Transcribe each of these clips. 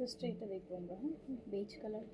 ফার্স্টে এটা দেখবো আমরা। হ্যাঁ, বেজ কালার।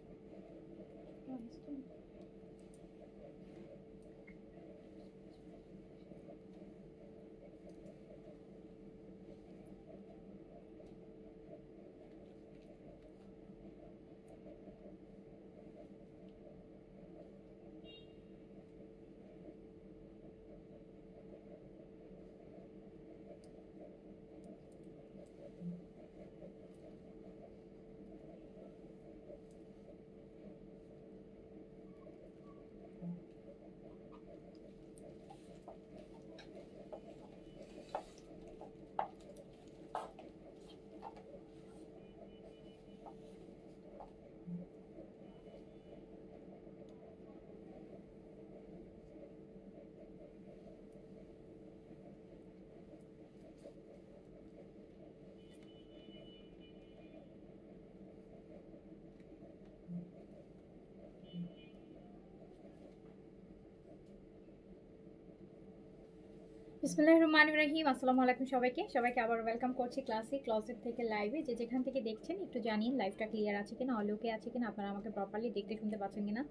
বিসমিল্লাহির রহমানির রহিম। আসসালামু আলাইকুম সবাইকে আবার ওয়েলকাম করছি ক্লাসিক ক্লজেট থেকে লাইভে। যে যেখান থেকে দেখছেন একটু জানিন লাইভটা ক্লিয়ার আছে কিনা, অলোকে আছে কিনা, আপনারা আমাকে প্রপারলি দেখতে শুনতে পাচ্ছেন কিনা।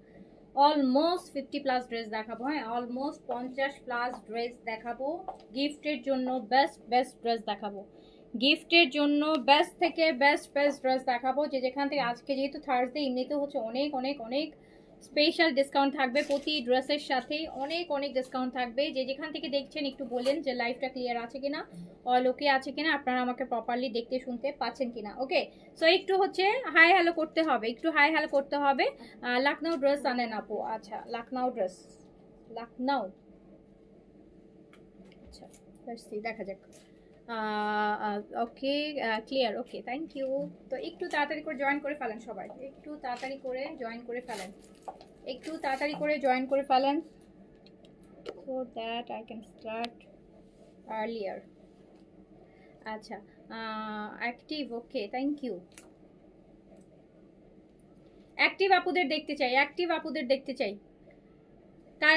অলমোস্ট 50 প্লাস ড্রেস দেখাবো। হ্যাঁ, অলমোস্ট 50 প্লাস ড্রেস দেখাবো। গিফটের জন্য বেস্ট ড্রেস দেখাবো। গিফটের জন্য বেস্ট থেকে বেস্ট ড্রেস দেখাবো। যে যেখান থেকে, আজকে যেহেতু থার্সডে, এমনিতেও হচ্ছে অনেক অনেক অনেক স্পেশাল ডিসকাউন্ট থাকবে প্রতি ড্রেসের সাথেই, অনেক ডিসকাউন্ট থাকবে। যে যেখান থেকে দেখছেন একটু বলেন যে লাইভটা ক্লিয়ার আছে কিনা, অল ওকে আছে কিনা, আপনারা আমাকে প্রপারলি দেখতে শুনতে পাচ্ছেন কিনা। ওকে, সো একটু হচ্ছে হাই হ্যালো করতে হবে, একটু হাই হ্যালো করতে হবে। লখনউ ড্রেস আনেন আপু। আচ্ছা, লখনউ ড্রেস, লখনউ। আচ্ছা, দেখা যাক। Okay, clear. Okay, thank you. তো একটু তাড়াতাড়ি করে জয়েন করে ফেলেন সবাই, একটু তাড়াতাড়ি করে জয়েন করে ফেলেন, একটু তাড়াতাড়ি করে জয়েন করে ফেলেন, so that I can start earlier. আচ্ছা, active. Okay, thank you. Active আপুদের দেখতে চাই, অ্যাক্টিভ আপুদের দেখতে চাই। তাই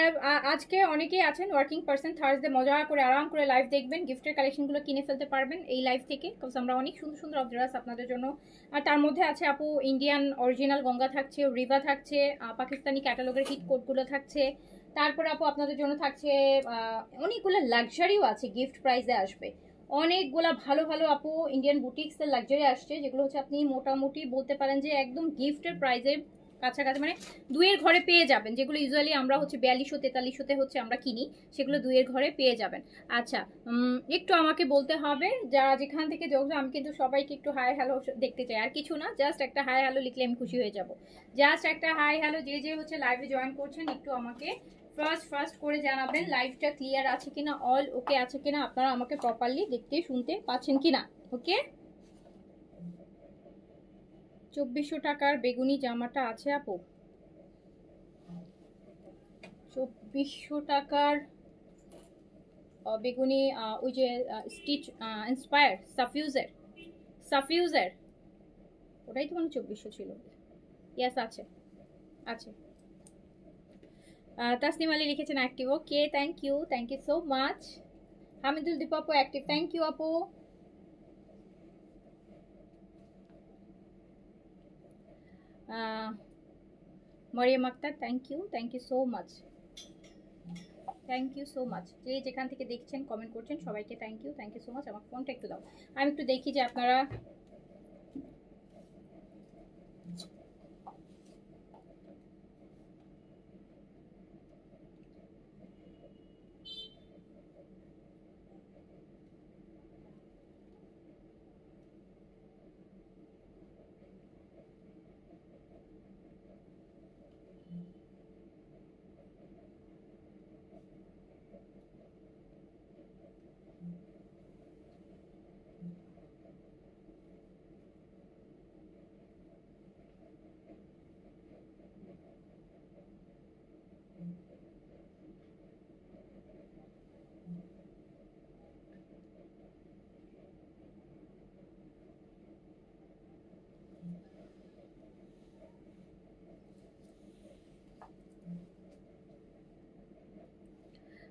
আজকে অনেকেই আছেন ওয়ার্কিং পার্সন, থার্সডে মজা করে আরাম করে লাইভ দেখবেন, গিফটের কালেকশনগুলো কিনে ফেলতে পারবেন এই লাইভ থেকে, বিকজ আমরা অনেক সুন্দর সুন্দর ড্রেস আপনাদের জন্য। আর তার মধ্যে আছে আপু ইন্ডিয়ান অরিজিনাল গঙ্গা থাকছে, রিভা থাকছে, পাকিস্তানি ক্যাটালগের হিট কোডগুলো থাকছে। তারপর আপু আপনাদের জন্য থাকছে অনেকগুলো লাক্সারিও আছে, গিফট প্রাইজে আসবে। অনেকগুলা ভালো ভালো আপু ইন্ডিয়ান বুটিক্সের লাক্সারি আসছে, যেগুলো হচ্ছে আপনি মোটামুটি বলতে পারেন যে একদম গিফটের প্রাইজে কাছাকাছি, মানে দুইয়ের ঘরে পেয়ে যাবেন। যেগুলো ইউজুয়ালি আমরা হচ্ছে 4200-4300 হচ্ছে আমরা কিনি, সেগুলো দুইয়ের ঘরে পেয়ে যাবেন। আচ্ছা, একটু আমাকে বলতে হবে যারা যেখান থেকে যোগ, আমি কিন্তু সবাইকে একটু হাই হ্যালো দেখতে চাই, আর কিছু না, জাস্ট একটা হাই হ্যালো লিখলে আমি খুশি হয়ে যাব। জাস্ট একটা হাই হ্যালো, যে যে হচ্ছে লাইভে জয়েন করছেন একটু আমাকে ফার্স্ট করে জানাবেন লাইভটা ক্লিয়ার আছে কিনা, অল ওকে আছে কিনা, আপনারা আমাকে প্রপারলি দেখতে শুনতে পাচ্ছেন কিনা। ওকে, 2400 টাকার বেগুনি জামাটা আছে আপু, 2400 টাকার বেগুনি, ওই যে স্টিচ ইন্সপায়ার সাফিউজের ওটাই তো মানে 2400 ছিল। ইয়াস, আছে আছে। তাসনিম আলী লিখেছেন active. Okay, thank you so much. Hamidul Dip আপু অ্যাক্টিভ, থ্যাংক ইউ আপু। Mariam Akter, thank you so much, যে যেখান থেকে দেখছেন কমেন্ট করছেন সবাইকে থ্যাংক ইউ সো মাচ। আমার ফোনটা একটু দাও, আমি একটু দেখি যে আপনারা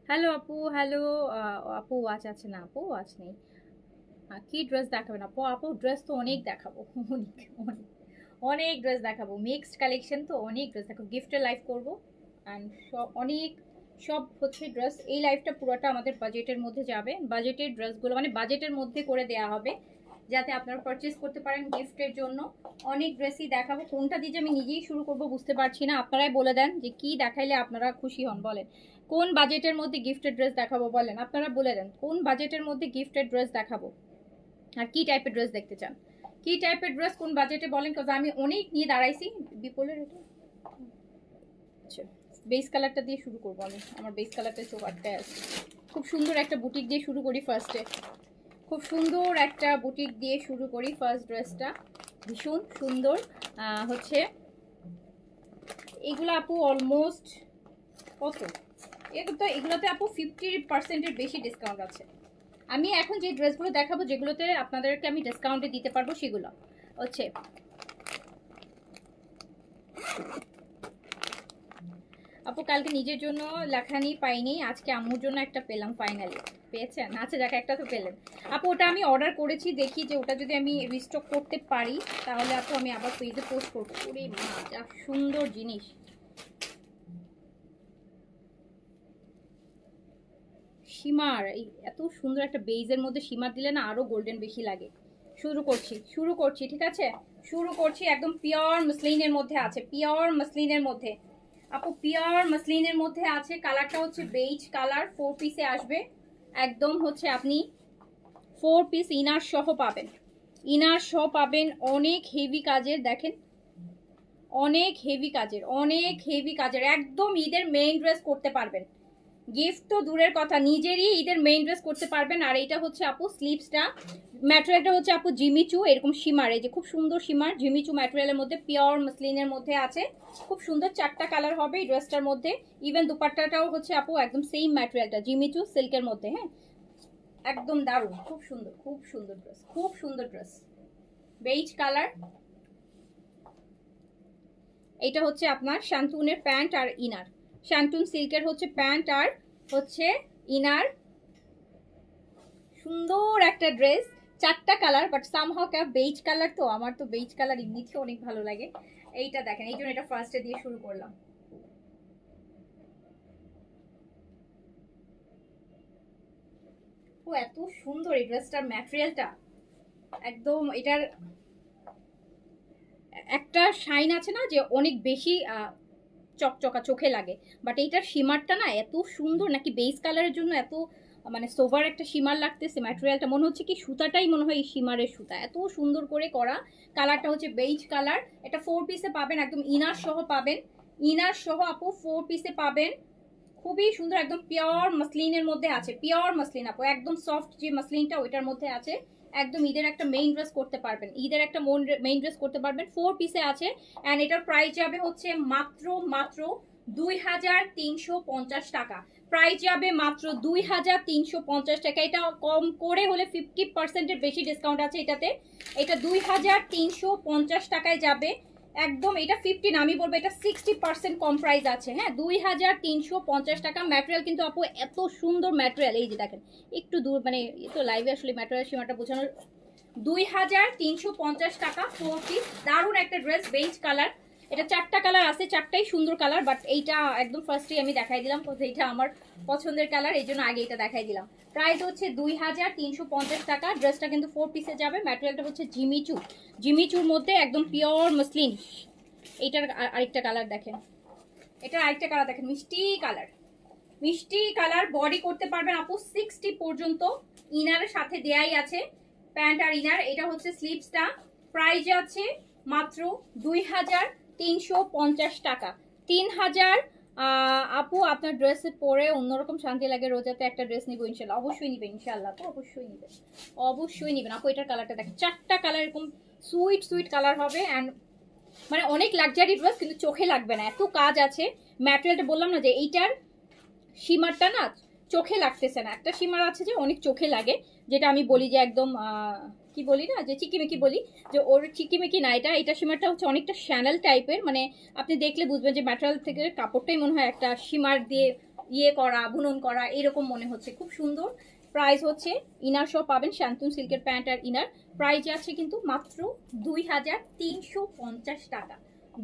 হ্যালো আপু, হ্যালো। আপু ওয়াচ আছে না? আপু ওয়াচ নেই। কি ড্রেস দেখাবেন আপু? আপু ড্রেস তো অনেক দেখাবো, অনেক অনেক অনেক ড্রেস দেখাবো। মিক্সড কালেকশন তো অনেক ড্রেস দেখাবো। গিফটের লাইভ করবো অ্যান্ড সব অনেক সব হচ্ছে ড্রেস। এই লাইভটা পুরোটা আমাদের বাজেটের মধ্যে যাবে। বাজেটের ড্রেসগুলো মানে বাজেটের মধ্যে করে দেওয়া হবে, যাতে আপনারা পারচেস করতে পারেন গিফটের জন্য। অনেক ড্রেসই দেখাবো। কোনটা দিয়ে যে আমি নিজেই শুরু করব বুঝতে পারছি না। আপনারাই বলে দেন যে কি দেখাইলে আপনারা খুশি হন। বলেন কোন বাজেটের মধ্যে গিফটের ড্রেস দেখাবো, বলেন আপনারা বলে দেন কোন বাজেটের মধ্যে গিফটের ড্রেস দেখাবো আর কি টাইপের ড্রেস দেখতে চান। কি টাইপের ড্রেস কোন বাজেটে বলেন, কারণ আমি অনেক নিয়ে দাঁড়াইছি। বিপলের এটা আচ্ছা, বেস কালারটা দিয়ে শুরু করবো আমি। আমার বেস কালারটা চোখ আটকায় আছে। খুব সুন্দর একটা বুটিক দিয়ে শুরু করি ফার্স্টে। খুব সুন্দর একটা বুটিক দিয়ে শুরু করি ফার্স্ট ড্রেসটা। ভীষণ সুন্দর হচ্ছে এগুলো আপু। অলমোস্ট কত এগুলোতে আপু 50%-এর বেশি ডিসকাউন্ট আছে। আমি এখন যে ড্রেসগুলো দেখাবো, যেগুলোতে আপনাদেরকে আমি ডিসকাউন্টে দিতে পারবো, সেগুলো হচ্ছে আপু কালকে নিজের জন্য লেখানি পাইনি, আজকে আম্মুর জন্য একটা পেলাম। ফাইনালি পেয়েছেন? আচ্ছা দেখা একটা তো পেলেন আপু। ওটা আমি অর্ডার করেছি, দেখি যে ওটা যদি আমি রিস্টক করতে পারি তাহলে আপু আমি আবার পেজে পোস্ট করবো। ওরে মা যা সুন্দর জিনিস! সীমার এই এত সুন্দর একটা বেইজের মধ্যে সীমার দিলে না আরো গোল্ডেন বেশি লাগে। শুরু করছি ঠিক আছে। শুরু করছি। একদম পিওর মসলিনের মধ্যে আছে, পিওর মসলিনের মধ্যে আপু, পিওর মসলিনের মধ্যে আছে। কালারটা হচ্ছে বেইজ কালার। 4 পিসে আসবে। একদম হচ্ছে আপনি 4 পিস ইনার সহ পাবেন। ইনার সহ পাবেন। অনেক হেভি কাজের, দেখেন অনেক হেভি কাজের, অনেক হেভি কাজের। একদম ঈদের মেইন ড্রেস করতে পারবেন। গিফট তো দূরের কথা, নিজেরই ঈদের মেইন ড্রেস করতে পারবেন। আর এইটা হচ্ছে আপু স্লিভসটা, ম্যাটেরিয়ালটা হচ্ছে আপু জিমিচু, এরকম সীমার, এই যে খুব সুন্দর সীমার জিমিচু ম্যাটেরিয়ালের মধ্যে, পিওর মসলিনের মধ্যে আছে। খুব সুন্দর 4টা কালার হবে এই ড্রেসটার মধ্যে। ইভেন দুপাট্টাটাও হচ্ছে আপু একদম সেম ম্যাটেরিয়ালটা, জিমিচু সিল্কের মধ্যে। হ্যাঁ একদম দারুণ, খুব সুন্দর, খুব সুন্দর ড্রেস, খুব সুন্দর ড্রেস। Beige colour. এটা হচ্ছে আপনার শান্তুনের প্যান্ট আর ইনার। শান্তুন সিল্কের হচ্ছে প্যান্ট আর হচ্ছে ইনার। সুন্দর একটা ড্রেস। 4টা colour, but somehow beige colour, তো আমার তো বেইজ কালার এমনিতে অনেক ভালো লাগে। এইটা দেখেন, এই জন্য এটা ফার্স্টে দিয়ে শুরু করলাম। ও এত সুন্দর এই ড্রেসটার ম্যাটেরিয়ালটা। একদম এটার একটা শাইন আছে না, যে অনেক বেশি চকচকা চোখে লাগে। বাট এইটার সীমারটা না এত সুন্দর, নাকি বেস কালারের জন্য এত মানে সোভার একটা সীমার লাগতেছে। ম্যাটেরিয়ালটা মনে হচ্ছে কি সুতাটাই মনে হয় এই সীমারের সুতা, এত সুন্দর করে করা। কালারটা হচ্ছে বেইজ কালার। এটা 4 পিসে পাবেন, একদম ইনার সহ পাবেন। ইনার সহ আপু 4 পিসে পাবেন। খুবই সুন্দর, একদম পিওর মসলিনের মধ্যে আছে। পিওর মসলিন আপু, একদম সফট যে মসলিনটা ওইটার মধ্যে আছে। একদম ঈদের একটা মেইন ড্রেস করতে পারবেন, ঈদের একটা মেইন ড্রেস করতে পারবেন। 4 পিসে আছে। অ্যান্ড এটার প্রাইস যাবে হচ্ছে মাত্র মাত্র 2350 টাকা। প্রাইস যাবে মাত্র 2350 টাকা। এটা কম করে হলে 50%-এর বেশি ডিসকাউন্ট আছে এটাতে। এটা 2350 টাকায় যাবে। একদম এটা 50 না, আমি বলবো এটা 60% কম প্রাইস আছে। হ্যাঁ 2350 টাকা। ম্যাটেরিয়াল কিন্তু আপু এত সুন্দর ম্যাটেরিয়াল, এই যে দেখেন একটু দূর মানে তো লাইভে আসলে ম্যাটেরিয়াল সীমাটা বোঝানোর। 2350 টাকা 4 পিস। দারুণ একটা ড্রেস, বেইজ কালার। এটা 4টা কালার আছে, 4টাই সুন্দর কালার, বাট এইটা একদম ফার্স্টেই আমি দেখাই দিলাম, এইটা আমার পছন্দের কালার, এই জন্য আগে এটা দেখাই দিলাম। প্রাইস হচ্ছে 2350 টাকা। ড্রেসটা কিন্তু 4 পিসে যাবে। ম্যাটেরিয়ালটা হচ্ছে জিমিচু, জিমিচুর মধ্যে একদম পিওর মসলিন। এইটার আরেকটা কালার দেখেন, এটার আরেকটা কালার দেখেন, মিষ্টি কালার, মিষ্টি কালার। বডি করতে পারবেন আপু 60 পর্যন্ত। ইনারের সাথে দেয়াই আছে প্যান্ট আর ইনার। এটা হচ্ছে স্লিভসটা। প্রাইস আছে মাত্র 2350 টাকা। 3000। আপু আপনার ড্রেস পরে অন্যরকম শান্তি লাগে। রোজাতে একটা ড্রেস নিবো ইনশাল্লাহ। অবশ্যই নিবেন ইনশাল্লাহ তো, অবশ্যই নিবেন, অবশ্যই নিবেন আপু। এটার কালারটা দেখেন, 4টা কালার এরকম সুইট সুইট কালার হবে। অ্যান্ড মানে অনেক লাক্সারি ড্রেস, কিন্তু চোখে লাগবে না, এত কাজ আছে। ম্যাটেরিয়ালটা বললাম না যে এইটার সীমারটা না চোখে লাগতেছে না। একটা সীমার আছে যে অনেক চোখে লাগে, যেটা আমি বলি যে একদম কি বলি না, যে চিকিমিকি বলি, যে ওর চিকিমিকি না। এটা সীমারটা হচ্ছে অনেকটা শ্যানেল টাইপের, মানে আপনি দেখলে বুঝবেন যে ম্যাটেরিয়াল থেকে কাপড়টাই মনে হয় একটা সীমার দিয়ে ইয়ে করা, বুনন করা এরকম মনে হচ্ছে, খুব সুন্দর। প্রাইস হচ্ছে ইনার সহ পাবেন, শান্তন সিল্কের প্যান্ট আর ইনার। প্রাইস আছে কিন্তু মাত্র 2350 টাকা।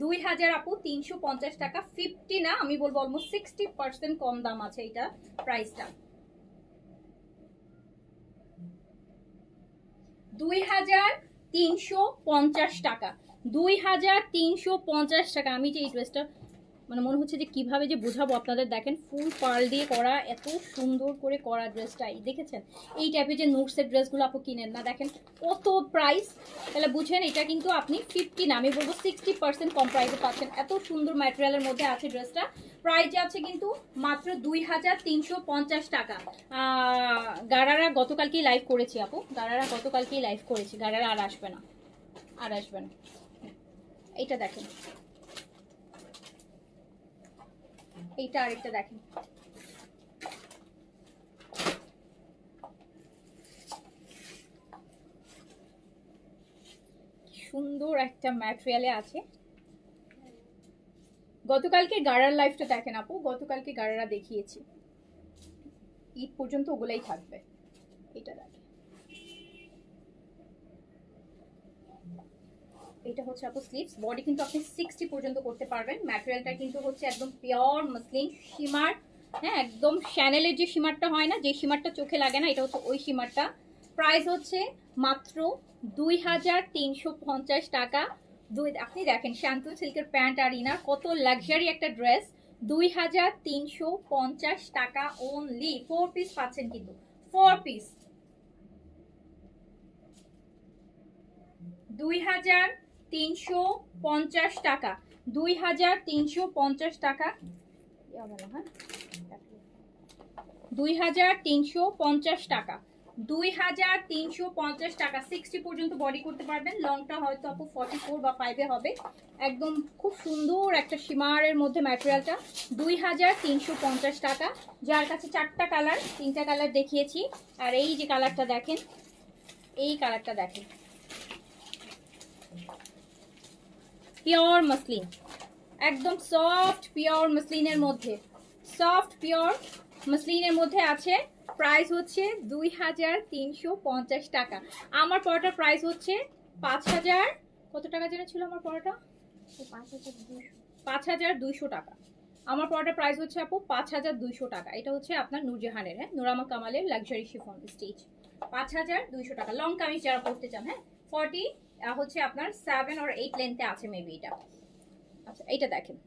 2000 আপু 350 টাকা, 50 না আমি বলবো অলমোস্ট 60% কম দাম আছে এটা প্রাইসটা। 2350 টাকা, 2350 টাকা। আমি যে এই ড্রেসটা মানে মনে হচ্ছে যে কিভাবে যে বোঝাবো আপনাদের, দেখেন ফুল পার্ল দিয়ে করা, এত সুন্দর করে করা ড্রেসটাই দেখেছেন। এই টাইপের যে নোটসের ড্রেসগুলো আপু কিনেন না, দেখেন কত প্রাইস, তাহলে বুঝেন এটা কিন্তু আপনি 50 না আমি বলবো 60% কম প্রাইসে পাচ্ছেন। এত সুন্দর ম্যাটেরিয়ালের মধ্যে আছে ড্রেসটা। প্রাইস আছে কিন্তু মাত্র 2350 টাকা। গারারা গতকালকেই লাইভ করেছি আপু, গারারা গতকালকেই লাইভ করেছি, গারারা আর আসবে না, আর আসবে না। এইটা দেখেন, এইটা আরেকটা দেখেন, সুন্দর একটা ম্যাটেরিয়ালে আছে। গতকালকে গাড়ার লাইফটা দেখেন আপু, গতকালকে গাড়ারা দেখিয়েছি, ঈদ পর্যন্ত ওগুলাই থাকবে। এটা দেখেন, এটা হচ্ছে আপু স্লিভস, বডি কিন্তু আপনি 60 পর্যন্ত করতে পারবেন। ম্যাটেরিয়ালটা কিন্তু হচ্ছে একদম পিওর মসলিন শিমার, হ্যাঁ একদম শ্যানেলের যে শিমারটা হয় না, যে শিমারটা চোখে লাগে না, এটা হচ্ছে ওই শিমারটা। প্রাইস হচ্ছে মাত্র 2350 টাকা। আপনি দেখেন শান্তন সিল্কের প্যান্ট আর ইনার, কত লাক্সারি একটা ড্রেস, 2350 টাকা ওনলি। 4 পিস পাচ্ছেন কিন্তু, 4 পিস 2350 টাকা, 2350 টাকা, 2350 টাকা, 2350 টাকা। 60 পর্যন্ত বডি করতে পারবেন, লংটা হয়তো আপু 44 বা 5 এ হবে। একদম খুব সুন্দর একটা শিমারের মধ্যে ম্যাটেরিয়ালটা, 2350 টাকা। যার কাছে 4টা কালার, 3টা কালার দেখিয়েছি, আর এই যে কালারটা দেখেন, এই কালারটা দেখেন, পিওর মসলিন, একদম সফট পিওর মসলিনের মধ্যে, সফট পিওর মসলিনের মধ্যে আছে। প্রাইস হচ্ছে 2350 টাকা। আমার পরোটার প্রাইস হচ্ছে 5000, কত টাকা যেন ছিল আমার পরোটা, 5200 টাকা। আমার পরোটার প্রাইস হচ্ছে আপু 5200 টাকা। এটা হচ্ছে আপনার নূরজাহানের, হ্যাঁ নুরামা কামালের লাক্সারি শিফন স্টিচ, 5200 টাকা। লং কামিজ যারা পড়তে চান, হ্যাঁ 40 হচ্ছে আপনার 7 or 8 লেন্থে আছে মেবি এটা। আচ্ছা এইটা দেখেন,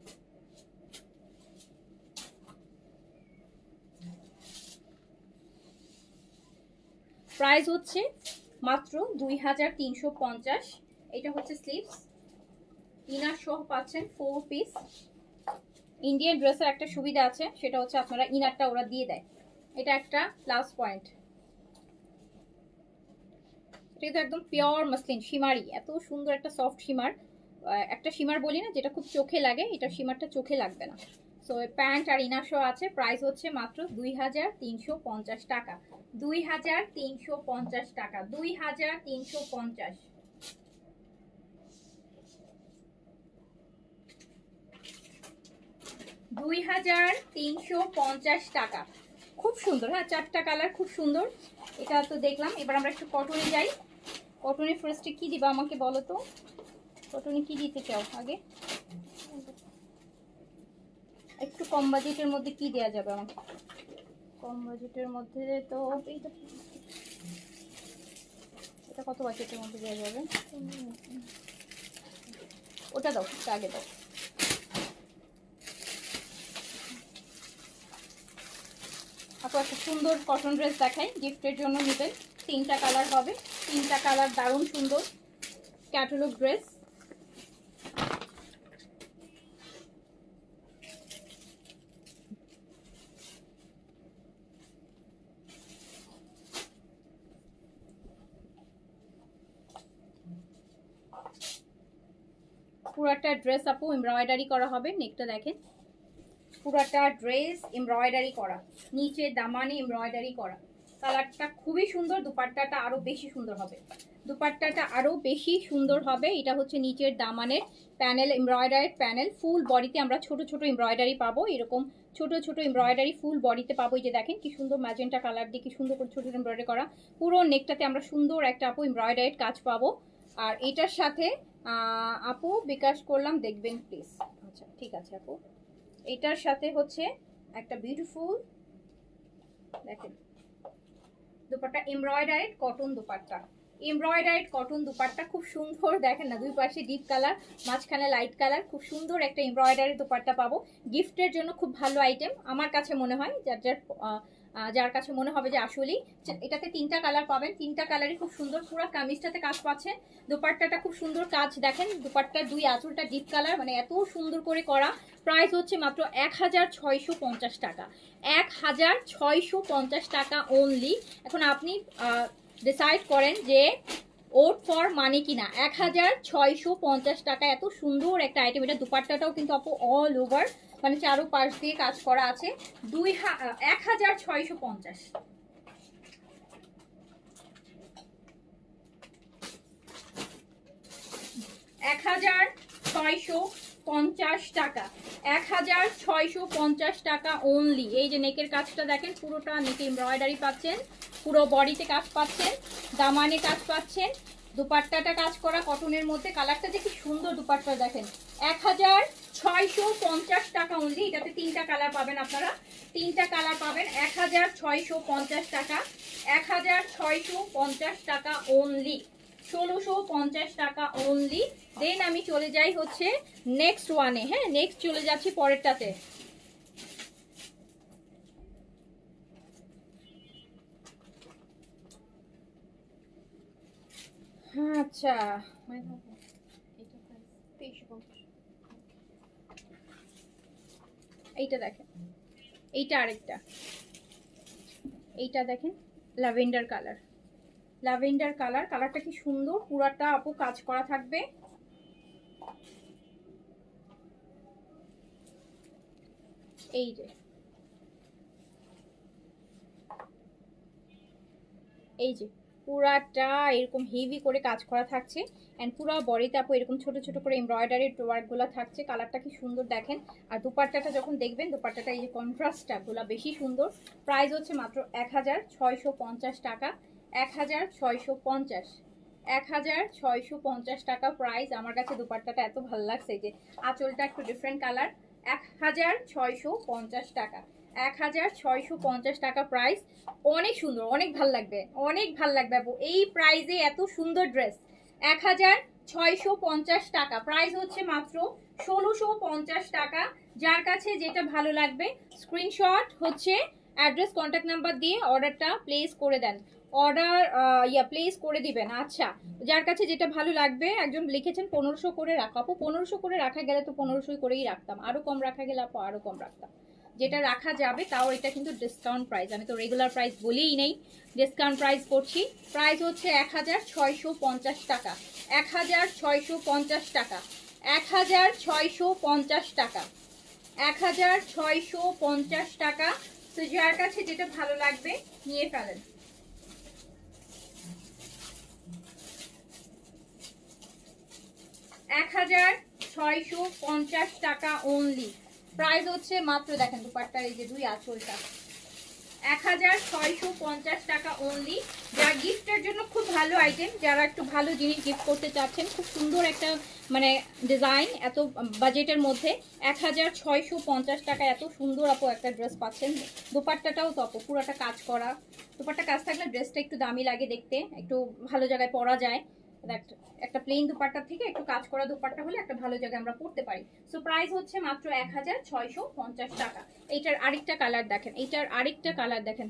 প্রাইস হচ্ছে মাত্র 2350। এটা হচ্ছে স্লিভস, ইনার সহ পাচ্ছেন 4 পিস। ইন্ডিয়ান ড্রেসের একটা সুবিধা আছে, সেটা হচ্ছে আপনারা ইনারটা ওরা দিয়ে দেয়, এটা একটা প্লাস পয়েন্ট। এটা তো একদম পিওর মসলিন শিমারি, এত সুন্দর একটা সফট শিমার, একটা শিমার বলি না যেটা খুব চোখে লাগে, এটা শিমারটা চোখে লাগবে না। সো প্যান্ট আর ইনার সহ আছে, প্রাইস হচ্ছে মাত্র 2350 টাকা, 2350 টাকা, 2350। 2350 টাকা, খুব সুন্দর, হ্যাঁ 4টা কালার খুব সুন্দর। এটা তো দেখলাম, এবার আমরা একটু কটনে যাই। কটনে ফার্স্টে কি দিবা আমাকে বলো তো, কটনে কি দিতে চাও আগে, একটু কম বাজেটের মধ্যে কি দেওয়া যাবে আমাকে, কম বাজেটের মধ্যে তো এটা কত বাজেটের মধ্যে দেওয়া যাবে, ওটা দাও, আগে দাও। আপু একটা সুন্দর কটন ড্রেস দেখাই, গিফটের জন্য নেবেন, 3টা কালার হবে, 3টা কালার দারুণ সুন্দর ক্যাটালগ ড্রেস। পুরাটা ড্রেস আপু এমব্রয়ডারি করা হবে, নেকটা দেখেন, পুরাটা ড্রেস এমব্রয়ডারি করা, নিচে দামানে এমব্রয়ডারি করা। কালারটা খুবই সুন্দর, দুপাট্টাটা আরো বেশি সুন্দর হবে। দুপাট্টাটা আরো বেশি সুন্দর হবে। এটা হচ্ছে নিচের দামানের প্যানেল, এমব্রয়ডারি প্যানেল। ফুল বডিতে আমরা ছোট ছোট এমব্রয়ডারি পাবো, এরকম ছোট ছোট এমব্রয়ডারি ফুল বডিতে পাবো। এই যে দেখেন কি সুন্দর ম্যাজেন্টা কালার দিয়ে কি সুন্দর করে ছোট ছোট এমব্রয়ডারি করা। পুরো নেকটাতে আমরা সুন্দর একটা আপু এমব্রয়ডারির কাজ পাবো। আর এটার সাথে আপু বিকাশ করলাম, দেখবেন প্লিজ। আচ্ছা ঠিক আছে আপু। এটার সাথে হচ্ছে একটা বিউটিফুল দেখেন dupatta, embroidered cotton dupatta, embroidered cotton dupatta খুব সুন্দর। দেখেন না, দুই পাশে ডিপ কালার, মাঝখানে লাইট কালার, খুব সুন্দর একটা এমব্রয়ডারি দুপাট্টা পাবো। গিফটের জন্য খুব ভালো আইটেম আমার কাছে মনে হয়। যার কাছে মনে হবে যে আসলেই এটাতে 3টা কালার পাবেন, 3টা কালারই খুব সুন্দর। পুরো কামিজটাতে কাজ পাচ্ছেন, দুপাট্টাটা খুব সুন্দর কাজ। দেখেন দুপাট্টার দুই আঁচলটা ডিপ কালার, মানে এত সুন্দর করে করা। প্রাইস হচ্ছে মাত্র 1650 টাকা, 1650 টাকা অনলি। এখন আপনি ডিসাইড করেন যে ওট ফর মানি কিনা। 1650 টাকা, এত সুন্দর একটা আইটেম। এটা দুপাট্টাটাও কিন্তু আপু অল ওভার মানে চারো পাশ দিয়ে কাজ করা আছে। 1650, 1650 টাকা, 1650 টাকা অনলি। এই যে নেকের কাজটা দেখেন, পুরোটা নেকে এমব্রয়ডারি পাচ্ছেন, পুরো বডিতে কাজ পাচ্ছেন, দামানে কাজ পাচ্ছেন, দুপাট্টাটা কাজ করা কটনের মধ্যে। কালারটা দেখি সুন্দর, দুপাট্টা দেখেন। 1650 টাকা অনলি। এটাতে 3টা কালার পাবেন আপনারা, 3টা কালার পাবেন। 1650 টাকা, 1650 টাকা অনলি, 1650 টাকা অনলি। দেন আমি চলে যাই হচ্ছে নেক্সট ওয়ানে। হ্যাঁ, নেক্সট চলে যাচ্ছি পরেরটাতে। আচ্ছা এইটা দেখেন, এইটা আরেকটা, এইটা দেখেন ল্যাভেন্ডার কালার, ল্যাভেন্ডার কালার। কালারটা কি সুন্দর, পুরাটা আপু কাজ করা থাকবে। এই যে এই যে পুরাটা এরকম হেভি করে কাজ করা থাকছে। এন্ড পুরো বডিতে আপু এরকম ছোট ছোট করে এমব্রয়ডারি ওয়ার্কগুলো থাকছে। কালারটা কি সুন্দর দেখেন। আর দুপাট্টাটা যখন দেখবেন, দুপাট্টাটা এই যে কন্ট্রাস্টটা গুলা বেশি সুন্দর। প্রাইস হচ্ছে মাত্র 1650 টাকা, 1650, 1650 টাকা প্রাইস। আমার কাছে দুপাট্টাটা এত ভালো লাগছে যে আঁচলটা একটু ডিফারেন্ট কালার। 1650 টাকা, 1650 টাকা প্রাইস। অনেক সুন্দর, অনেক ভাল লাগবে, অনেক ভাল লাগবে আপু এই প্রাইসে এত সুন্দর ড্রেস। 1650 টাকা প্রাইস হচ্ছে মাত্র 1650 টাকা। যার কাছে যেটা ভালো লাগবে স্ক্রিনশট হচ্ছে অ্যাড্রেস কন্ট্যাক্ট নাম্বার দিয়ে অর্ডারটা প্লেস করে দেন, অর্ডার প্লেস করে দিবেন। আচ্ছা, যার কাছে যেটা ভালো লাগবে, একজন লিখেছেন 1500 করে রাখা। আপু 1500 করে রাখা গেলে তো 1500 করেই রাখতাম, আরো কম রাখা গেলে আপু আরো কম রাখতাম। যেটা রাখা যাবে তাও এটা কিন্তু ডিসকাউন্ট প্রাইস, আমি তো রেগুলার প্রাইস বলেই নেই, ডিসকাউন্ট প্রাইস করছি। প্রাইস হচ্ছে 1650 টাকা, 1650 টাকা, 1650 টাকা, 1650 টাকা। তো যার কাছে যেটা ভালো লাগবে নিয়ে ফেলেন। 1650 টাকা অনলি। প্রাইস হচ্ছে মাত্র, দেখেন দুপাট্টার এই যে দুই আঁচলটা, 1650 টাকা অনলি। যারা গিফটের জন্য খুব ভালো আইটেম, যারা একটু ভালো জিনিস গিফট করতে চাচ্ছেন, খুব সুন্দর একটা মানে ডিজাইন এত বাজেটের মধ্যে 1650 টাকা এত সুন্দর আপু একটা ড্রেস পাচ্ছেন। দুপাট্টাটাও তো আপু পুরোটা কাজ করা, দুপাট্টা কাজ থাকলে ড্রেসটা একটু দামি লাগে দেখতে, একটু ভালো জায়গায় পরা যায়। একটা প্লেন দুপাট্টা থেকে একটু কাজ করা দুপাট্টা হলে একটা ভালো জায়গায় আমরা পড়তে পারি। সো প্রাইস হচ্ছে মাত্র 1650 টাকা। এইটার আরেকটা কালার দেখেন, এইটার আরেকটা কালার দেখেন।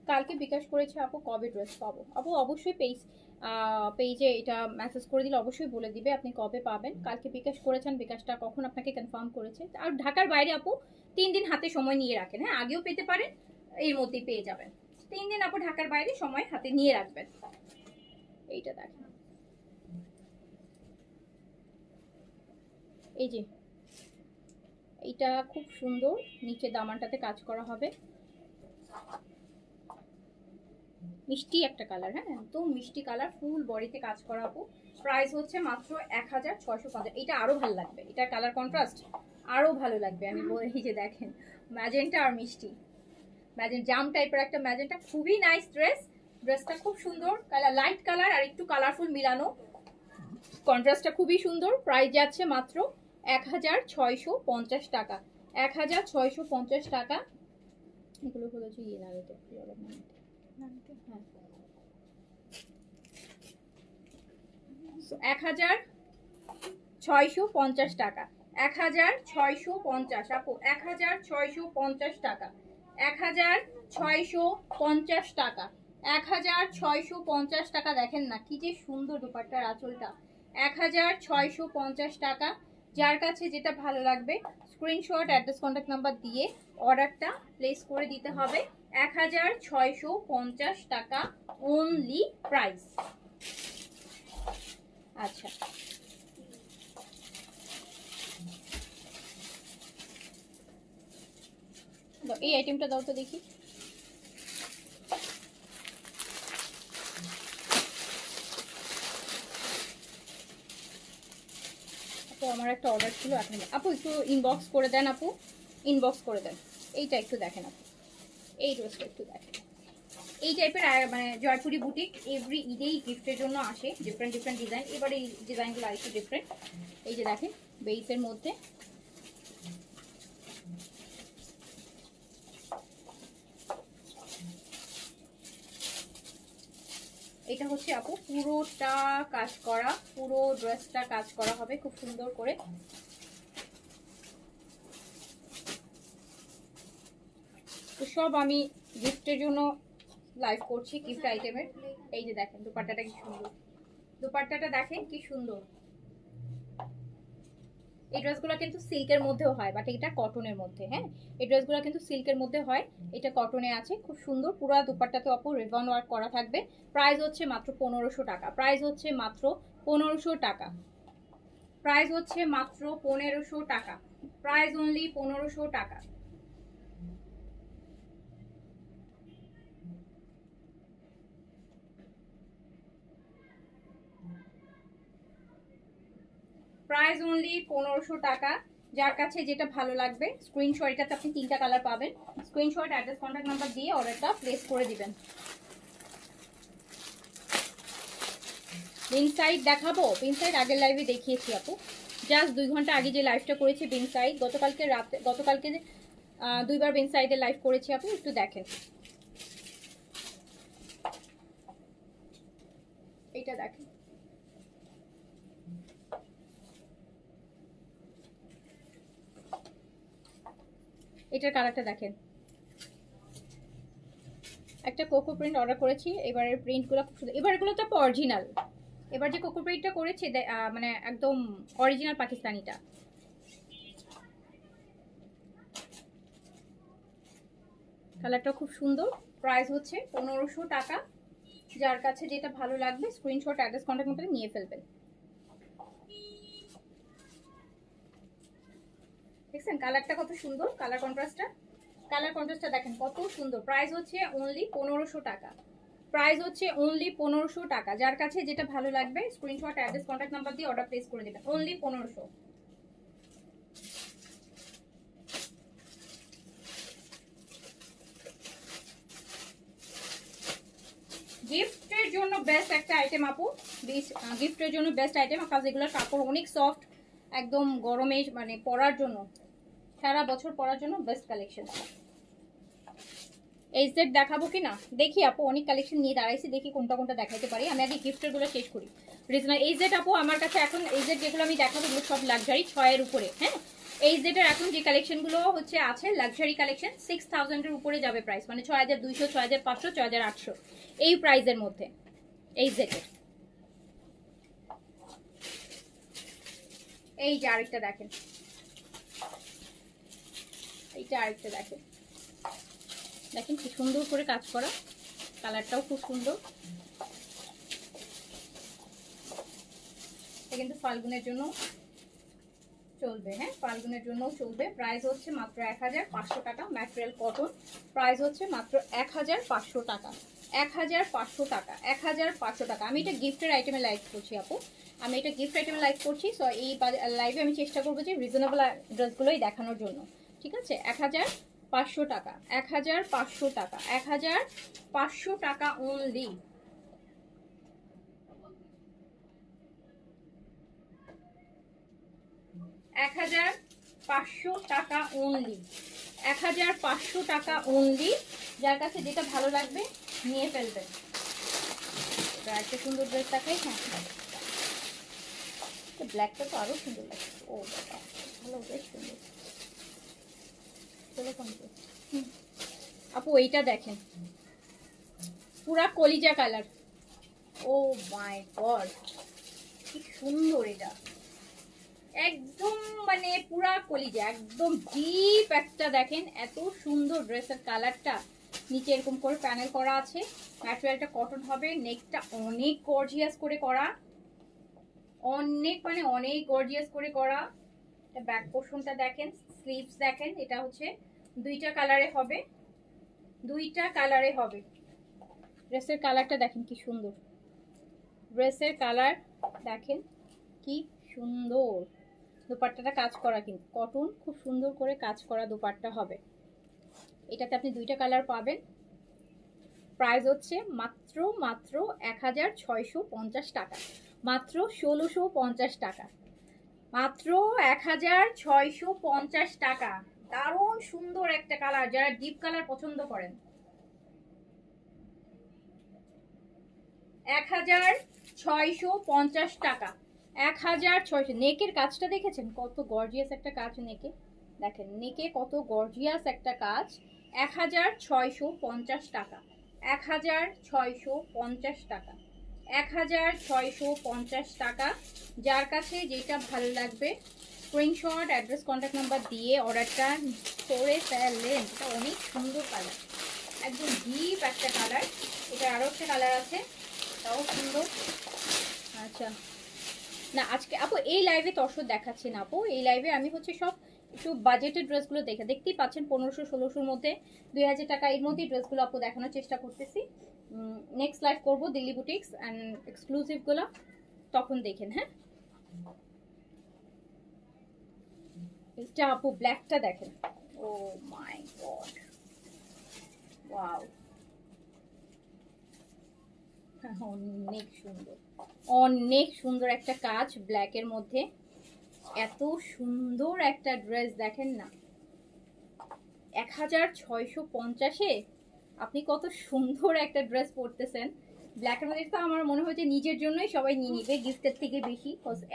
কালকে বিকাশ করেছে আপু, কবে ড্রেস পাবো? আপু অবশ্যই পেজে এটা মেসেজ করে দিলে অবশ্যই বলে দিবে আপনি কবে পাবেন। কালকে বিকাশ করেছেন, বিকাশটা কখন আপনাকে কনফার্ম করেছে। আর ঢাকার বাইরে আপু 3 দিন হাতে সময় নিয়ে রাখেন। হ্যাঁ, আগেও পেতে পারেন, এর মধ্যেই পেয়ে যাবেন। 3 দিন আপু ঢাকার বাইরে সময় হাতে নিয়ে রাখবেন। এইটা দেখেন, এই যে এইটা খুব সুন্দর, নিচে দামানটাতে কাজ করা হবে। মিষ্টি একটা কালার, হ্যাঁ একদম মিষ্টি কালার, ফুল বডিতে কাজ করা আপু। প্রাইস হচ্ছে মাত্র 1650। এটা আরো ভালো লাগবে, এটা কালার কন্ট্রাস্ট আরো ভালো লাগবে। আমি বলি যে দেখেন ম্যাজেন্টা আর মিষ্টি, জাম টাইপের একটা ম্যাজেন্টা, খুবই নাইস ড্রেস। ড্রেসটা খুব সুন্দর, কালার লাইট কালার আর একটু কালারফুল মিলানো, কন্ট্রাস্টটা খুবই সুন্দর। প্রাইস যাচ্ছে মাত্র 1650 টাকা, 1650 টাকা। এগুলো হচ্ছে ইয়ে না, হ্যাঁ 1650 টাকা, 1650 আপু, 1650 টাকা, 1650 টাকা, 1650 টাকা। দেখেন না কি যে সুন্দর দুপাট্টার আঁচলটা, 1650 টাকা। যার কাছে যেটা ভালো লাগবে স্ক্রিনশট অ্যাড্রেস কন্ট্যাক্ট নাম্বার দিয়ে অর্ডারটা প্লেস করে দিতে হবে। 1650 টাকা অনলি প্রাইস। আচ্ছা এই আইটেমটা দাও তো দেখি। আপু আমার একটা অর্ডার ছিল, আপু একটু ইনবক্স করে দেন, আপু ইনবক্স করে দেন। এইটা একটু দেখেন আপু, এই ড্রেসটা একটু দেখেন। এই টাইপের মানে জয়পুরি বুটিক এভরি ঈদেই গিফটের জন্য আসে, ডিফারেন্ট ডিফারেন্ট ডিজাইন। এবার এই ডিজাইনগুলো আরেকটু ডিফারেন্ট। এই যে দেখেন বেইসের মধ্যে, এটা হচ্ছে আপু পুরোটা কাজ করা, পুরো ড্রেসটা কাজ করা হবে খুব সুন্দর করে। তো সব আমি গিফটের জন্য লাইভ করছি, গিফট আইটেমের। এই যে দেখেন দুপাট্টাটা কি সুন্দর, দুপাট্টাটা দেখেন কি সুন্দর। এই ড্রেসগুলো কিন্তু সিল্কের মধ্যেও হয়, বাট এটা কটনের মধ্যে। হ্যাঁ এই ড্রেসগুলো কিন্তু সিল্কের মধ্যে হয়, এটা কটনে আছে, খুব সুন্দর। পুরো দুপাট্টাতে আপু রিবন ওয়ার্ক করা থাকবে। প্রাইস হচ্ছে মাত্র 1500 টাকা, প্রাইস হচ্ছে মাত্র 1500 টাকা, প্রাইস হচ্ছে মাত্র 1500 টাকা, প্রাইস অনলি 1500 টাকা। প্রাইস অনলি 1500 টাকা। যার কাছে যেটা ভালো লাগবে স্ক্রিনশট, এটাতে আপনি 3টা কালার পাবেন, স্ক্রিনশট অ্যাড্রেস কন্ট্যাক্ট নাম্বার দিয়ে অর্ডারটা প্লেস করে দিবেন। বিন সাইড দেখাবো, বিন সাইড আগের লাইভে দেখিয়েছি আপু, জাস্ট 2 ঘন্টা আগে যে লাইভটা করেছি বিন সাইড, গতকালকে রাতে, গতকালকে 2বার বিন সাইডে লাইভ করেছি আপু, একটু দেখেন। এইটা দেখেন, এটার কালারটা দেখেন। একটা কোকো প্রিন্ট অর্ডার করেছি, এবারের প্রিন্টগুলো খুব সুন্দর। এবারগুলো তো অরিজিনাল, এবার যে কোকো প্রিন্টটা করেছি মানে একদম অরিজিনাল পাকিস্তানিটা। কালারটা খুব সুন্দর। প্রাইস হচ্ছে 1500 টাকা। যার কাছে যেটা ভালো লাগবে স্ক্রিনশট অ্যাড্রেস কন্ট্যাক্ট নাম্বারে নিয়ে ফেলবেন। দেখছেন কালারটা কত সুন্দর, কালার কন্ট্রাস্টটা দেখেন কত সুন্দর। প্রাইস হচ্ছে অনলি 1500 টাকা, প্রাইস হচ্ছে অনলি 1500 টাকা। যার কাছে যেটা ভালো লাগবে স্ক্রিনশট অ্যাড্রেস কন্ট্যাক্ট নাম্বার দিয়ে অর্ডার প্লেস করে দেবেন, অনলি 1500। গিফটের জন্য বেস্ট একটা আইটেম আপু, গিফটের জন্য বেস্ট আইটেম। কাজ এগুলোর কাপড় অনেক সফট, একদম গরমে মানে পরার জন্য, সারা বছর পরার জন্য বেস্ট কালেকশন। এই সেট দেখাবো কি না দেখি আপু, অনেক কালেকশন নিয়ে দাঁড়াইছি, দেখি কোনটা কোনটা দেখাতে পারি। আমি আগে গিফটের গুলো শেষ করি। রিজনাল এই সেট আপু আমার কাছে এখন, এই সেট যেগুলো আমি দেখাবো এগুলো সব লাক্সারি 6 এর উপরে। হ্যাঁ এই সেটের এখন যে কালেকশনগুলো হচ্ছে আছে লাক্সারি কালেকশন, 6000 এর উপরে যাবে প্রাইস, মানে 6200, 6500, 6800 এই প্রাইসের মধ্যে এই সেটের। এই যে আরেকটা দেখেন, এইটা আরেকটা দেখেন, দেখেন কি সুন্দর করে কাজ করা, কালারটাও খুব সুন্দর। এটা কিন্তু ফাল্গুনের জন্য চলবে, হ্যাঁ ফাল্গুনের জন্য চলবে। প্রাইস হচ্ছে মাত্র 1500 টাকা, ম্যাটেরিয়াল কটন, প্রাইস হচ্ছে মাত্র 1500 টাকা। 1500 টাকা, 1500 টাকা। আমি এটা গিফটের আইটেমে লাইভ করছি আপু, আমি এটা গিফট আইটেমে লাইভ করছি। সো এই লাইভে আমি চেষ্টা করবো যে রিজনেবল ড্রেসগুলোই দেখানোর জন্য, ঠিক আছে। 1500 টাকা, 1500 টাকা, 1500 টাকা অনলি। 1500 টাকা অনলি, 1500 টাকা অনলি। যার কাছে যেটা ভালো লাগবে নিয়ে ফেলবেন। এটা একটা সুন্দর ড্রেস দেখাই। হ্যাঁ, ব্ল্যাকটা তো আরো সুন্দর লাগছে। ও বাবা, ভালো, বেশ সুন্দর। আপু এইটা দেখেন, পুরা কলিজা কালার। ও মাই গড, কি সুন্দর এটা, একদম মানে পুরা কলিজা, একদম ডিপ একটা। দেখেন এত সুন্দর ড্রেসের কালারটা। নিচে এরকম করে প্যানেল করা আছে, ম্যাটেরিয়ালটা কটন হবে। নেকটা অনেক গর্জিয়াস করে করা, অনেক মানে অনেক গর্জিয়াস করে করা। ব্যাক পোর্শনটা দেখেন, স্লিভস দেখেন, এটা হচ্ছে দুইটা কালারে হবে, দুইটা কালারে হবে। ড্রেসের কালারটা দেখেন কি সুন্দর, ড্রেসের কালার দেখেন কি সুন্দর। দোপাট্টাটা কাজ করা, কিন্তু কটন, খুব সুন্দর করে কাজ করা দোপাট্টা হবে। এটাতে আপনি দুইটা কালার পাবেন। প্রাইস হচ্ছে মাত্র মাত্র 1650 টাকা, মাত্র 1650 টাকা, মাত্র 1650 টাকা। দারুণ সুন্দর একটা কালার, যারা ডিপ কালার পছন্দ করেন। 1650 টাকা, 1600। নেকের কাজটা দেখেছেন কত গর্জিয়াস একটা কাজ নেকে, দেখেন নেকে কত গর্জিয়াস একটা কাজ। 1650 টাকা, 1650 টাকা, 1650 টাকা। যার কাছে যেটা ভালো লাগবে স্ক্রিনশট, অ্যাড্রেস, কন্ট্যাক্ট নাম্বার দিয়ে অর্ডারটা করে ফেললেন। এটা অনেক সুন্দর কালার, একদম ডিপ একটা কালার। এটা আরও একটা কালার আছে, তাও সুন্দর। আচ্ছা, না আজকে আপু এই লাইভে তসর দেখাচ্ছি না আপু, এই লাইভে আমি হচ্ছে সব একটু বাজেটের ড্রেসগুলো দেখতেই পাচ্ছেন। 1500-1600-র মধ্যে, 2000 টাকা এর মধ্যে ড্রেসগুলো আপু দেখানোর চেষ্টা করতেছি। নেক্সট লাইভ করবো দিল্লি বুটিক্স অ্যান্ড এক্সক্লুসিভগুলো, তখন দেখেন। হ্যাঁ, এটা আপু ব্ল্যাকটা দেখেন, ও মাই গড, ওয়াও, অনেক সুন্দর, অনেক সুন্দর একটা কাজ ব্ল্যাকের মধ্যে। এত সুন্দর একটা ড্রেস দেখেন না, 1650-এ আপনি কত সুন্দর একটা ড্রেস পরতেছেন ব্ল্যাকের মধ্যে। তো আমার মনে হয় যে নিজের জন্যই সবাই নিয়ে নিবে গিফটের থেকে বেশি,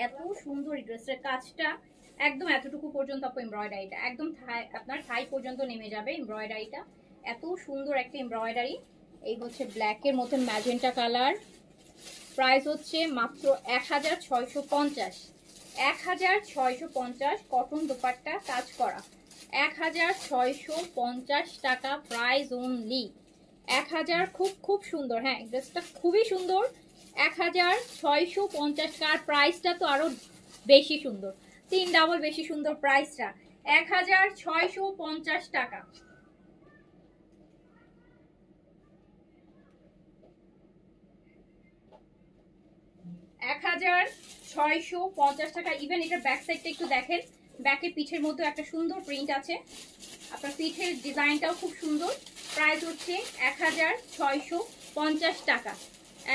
এত সুন্দর এই ড্রেসের কাজটা। একদম এতটুকু পর্যন্ত আপু এমব্রয়ডারিটা একদম আপনার থাই পর্যন্ত নেমে যাবে এমব্রয়ডারিটা। এত সুন্দর একটা এমব্রয়ডারি। এই হচ্ছে ব্ল্যাকের মধ্যে ম্যাজেন্টা কালার। প্রাইস হচ্ছে মাত্র 1650, 1650। কটন দোপাট্টা কাজ করা, 1650 টাকা প্রাইস অনলি। 1000, খুব খুব সুন্দর। হ্যাঁ, ড্রেসটা খুবই সুন্দর। 1650 টাকার প্রাইসটা তো আরো বেশি সুন্দর, 3 ডাবল বেশি সুন্দর প্রাইসটা। 1650 টাকা, 1650 টাকা। ইভেন এটার ব্যাক সাইডটা একটু দেখেন, ব্যাকের পিঠের মধ্যে একটা সুন্দর প্রিন্ট আছে, আপনার পিঠের ডিজাইনটাও খুব সুন্দর। প্রাইস হচ্ছে 1650 টাকা,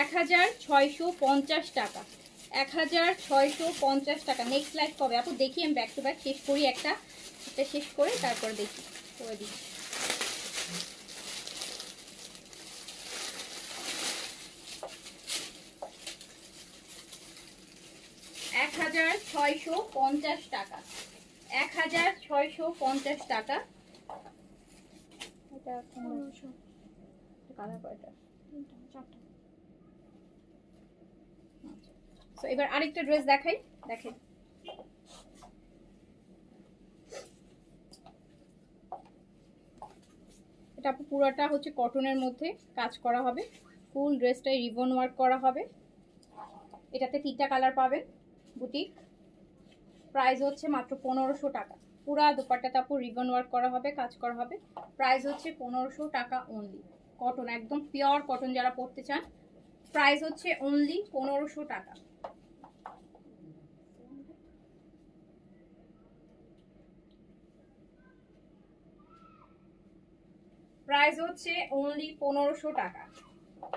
1650 টাকা, 1650 টাকা। নেক্সট লাইভ কবে আপু দেখি, আমি ব্যাক টু ব্যাক শেষ করি, একটা শেষ করে তারপর দেখি করে দিই। 1650 টাকা, 1650 টাকা। এটা কালার কয়টা? তো এবার আরেকটা ড্রেস দেখাই, দেখেন এটা পুরোটা হচ্ছে কটনের মধ্যে কাজ করা হবে, ফুল ড্রেসটাই রিবন ওয়ার্ক করা হবে। এটাতে 3টা কালার পাবেন বুটিক। প্রাইস হচ্ছে মাত্র 1500 টাকা। পুরা দোপাট্টাতে আপু রিবন ওয়ার্ক করা হবে, কাজ করা হবে। প্রাইস হচ্ছে 1500 টাকা অনলি। কটন, একদম পিওর কটন যারা পরতে চান, প্রাইস হচ্ছে অনলি 1500 টাকা। প্রাইস হচ্ছে অনলি 1500 টাকা।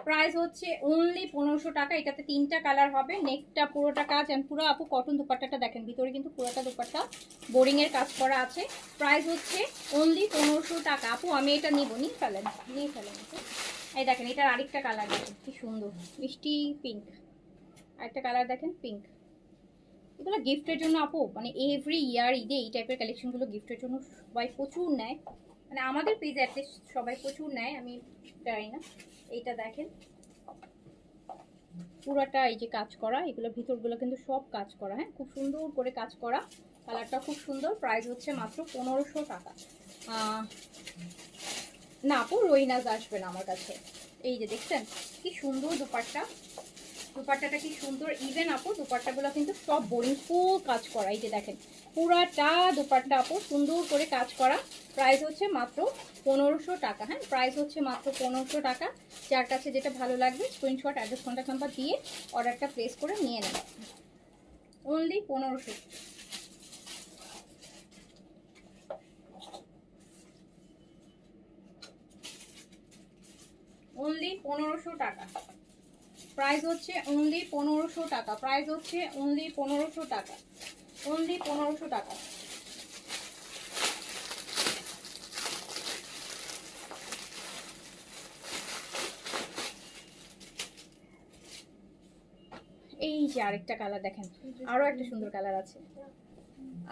প্রাইস হচ্ছে অনলি 1500 টাকা। এটাতে 3টা কালার হবে। নেকটা পুরোটা কাজ এন্ড পুরো আপু কটন দুপাট্টাটা দেখেন, ভিতরে কিন্তু পুরোটা দুপাট্টা বোরিং এর কাজ করা আছে। প্রাইস হচ্ছে অনলি 1500 টাকা। আপু আমি এটা নিব, নিয়ে ফেলেন আপু। এই দেখেন এটার আরেকটা কালার দেখেন কি সুন্দর, মিষ্টি পিঙ্ক। আরেকটা কালার দেখেন পিঙ্ক। এগুলো গিফটের জন্য আপু, মানে এভরি ইয়ার ঈদে এই টাইপের কালেকশনগুলো গিফটের জন্য সবাই প্রচুর নেয়, মানে আমাদের পেজে অ্যাটলিস্ট সবাই প্রচুর নেয়, আমি জানি না। এইটা দেখেন পুরাটা এই যে কাজ করা, এগুলো ভিতরগুলো কিন্তু সব কাজ করা, হ্যাঁ খুব সুন্দর করে কাজ করা, কালারটা খুব সুন্দর। প্রাইস হচ্ছে মাত্র 1500 টাকা। না আপু রইনাজ আসবে না আমার কাছে। এই যে দেখছেন কি সুন্দর দুপাট্টা, দুপাট্টাটা কি সুন্দর। ইভেন আপু দুপাট্টাগুলো কিন্তু সব বোরিং ফুল কাজ করা, এই যে দেখেন পুরাটা দুপাট্টা আপু সুন্দর করে কাজ করা। প্রাইস হচ্ছে মাত্র 1500 টাকা। হ্যাঁ প্রাইস হচ্ছে মাত্র 1500 টাকা। যার কাছে যেটা ভালো লাগবে স্ক্রিনশট, অ্যাড্রেস, কন্ট্যাক্ট নাম্বার দিয়ে অর্ডারটা প্লেস করে নিয়ে নেন। অনলি 1500। অনলি 1500 টাকা। প্রাইস হচ্ছে অনলি 1500 টাকা। প্রাইস হচ্ছে অনলি 1500 টাকা। অনলি 1500 টাকা। এই যে আরেকটা কালার দেখেন, আরো একটা সুন্দর কালার আছে,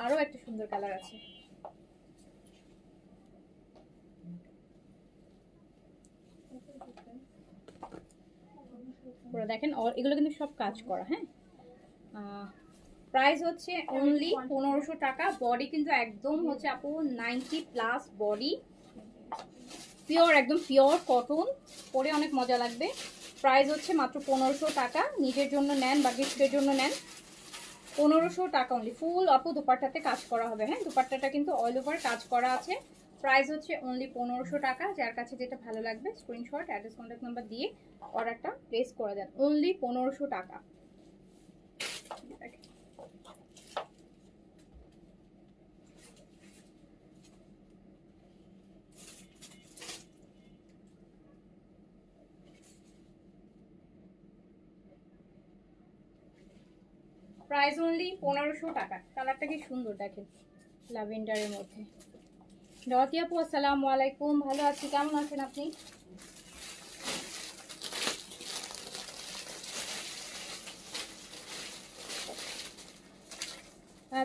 আরো একটা সুন্দর কালার আছে। পুরো দেখেন এগুলো কিন্তু সব কাজ করা। হ্যাঁ প্রাইস হচ্ছে অনলি 1500 টাকা। বডি কিন্তু একদম হচ্ছে আপু 90+ বডি, পিওর, একদম পিওর কটন, পরে অনেক মজা লাগবে। প্রাইস হচ্ছে মাত্র 1500 টাকা। নিজের জন্য নেন বা গিফটের জন্য নেন, 1500 টাকা অনলি। ফুল আপু দুপাট্টাতে কাজ করা হবে। হ্যাঁ দুপাট্টাটা কিন্তু অল ওভার কাজ করা আছে। প্রাইস হচ্ছে অনলি 1500 টাকা। যার কাছে যেটা ভালো লাগবে স্ক্রিনশট, অ্যাড্রেস, কন্ট্যাক্ট নাম্বার দিয়ে অর্ডারটা প্লেস করে দেন। অনলি 1500 টাকা। প্রাইস অনলি 1500 টাকা। কালারটা কি সুন্দর দেখেন, ল্যাভেন্ডারের মধ্যে। রতি আপু আসসালামু আলাইকুম, ভালো আছি, কেমন আছেন আপনি?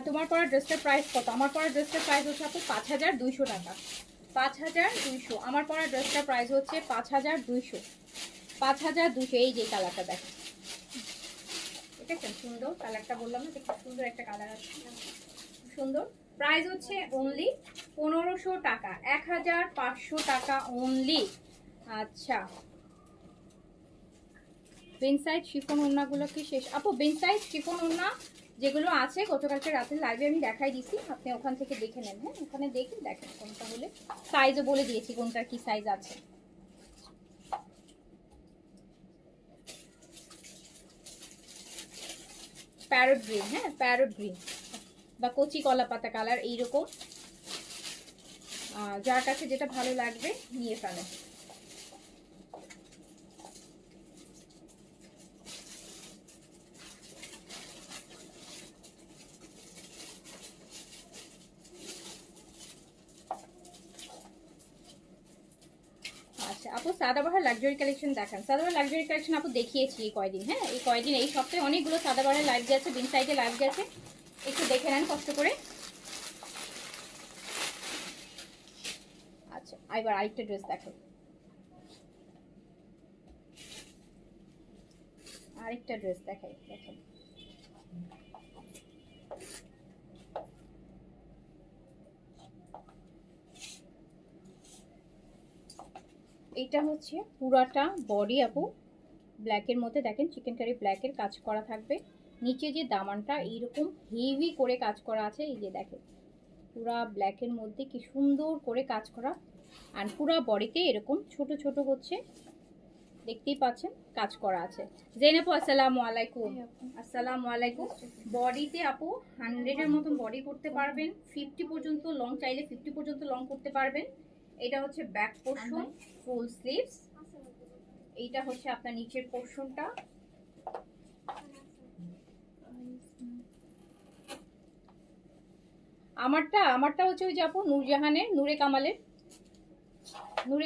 তোমার পরা ড্রেসটার প্রাইস কত? আমার পরা ড্রেসটার প্রাইস হচ্ছে আপু 5200 টাকা। 5200। আমার পরা ড্রেসটার প্রাইস হচ্ছে 5200। 5200। এই যে কালারটা দেখেন, এটা কি সুন্দর কালারটা, বললাম না খুব সুন্দর একটা কালার আছে, সুন্দর। প্রাইস হচ্ছে অনলি 1500 টাকা। 1500 টাকা অনলি। আচ্ছা বেনসাইড শিফন ওড়নাগুলো কি শেষ আপু? বেনসাইড শিফন ওড়না যেগুলো আছে গতকালকে রাতের লাইভে আমি দেখাই দিছি, আপনি ওখান থেকে দেখে নেন। হ্যাঁ ওখানে দেখে দেখেন কোনটা হলে, সাইজও বলে দিয়েছি কোনটার কি সাইজ আছে। প্যারট গ্রিন, হ্যাঁ প্যারট গ্রিন বা কচি কলা পাতা কালার, এইরকম যার কাছে যেটা ভালো লাগবে নিয়ে ফেলেন। আচ্ছা আপু সাদাবাহার লাক্সারি কালেকশন দেখান। সাদাবাহার লাক্সারি কালেকশন আপু দেখিয়েছি এই কয়দিন। হ্যাঁ এই কয়দিন, এই সপ্তাহে অনেকগুলো সাদাবাহারের লাইভ গেছে, বিন সাইডে লাইভ গেছে, একটু দেখে নেন কষ্ট করে। আচ্ছা এবার আরেকটা ড্রেস দেখেন, আরেকটা ড্রেস দেখাই দেখেন। এটা হচ্ছে পুরাটা বডি আপু ব্ল্যাকের মধ্যে দেখেন, চিকেন কারি ব্ল্যাকের কাজ করা থাকবে। নিচে যে দামানটা এইরকম হেভি করে কাজ করা আছে, এই যে দেখেন পুরা ব্ল্যাকের মধ্যে কি সুন্দর করে কাজ করা। আর পুরো বডিতে এরকম ছোট ছোট হচ্ছে দেখতেই পাচ্ছেন কাজ করা আছে। জেনেপু আসসালামু আলাইকুম। আসসালামু আলাইকুম। বডিতে আপু 100-এর মতন বডি করতে পারবেন, 50 পর্যন্ত লং চাইলে 50 পর্যন্ত লং করতে পারবেন। এটা হচ্ছে ব্যাক পোর্শন, ফুল স্লিভস। এইটা হচ্ছে আপনার নিচের পোর্শনটা। আমারটা হচ্ছে ওই যে আপু নূরজাহানের, নূরে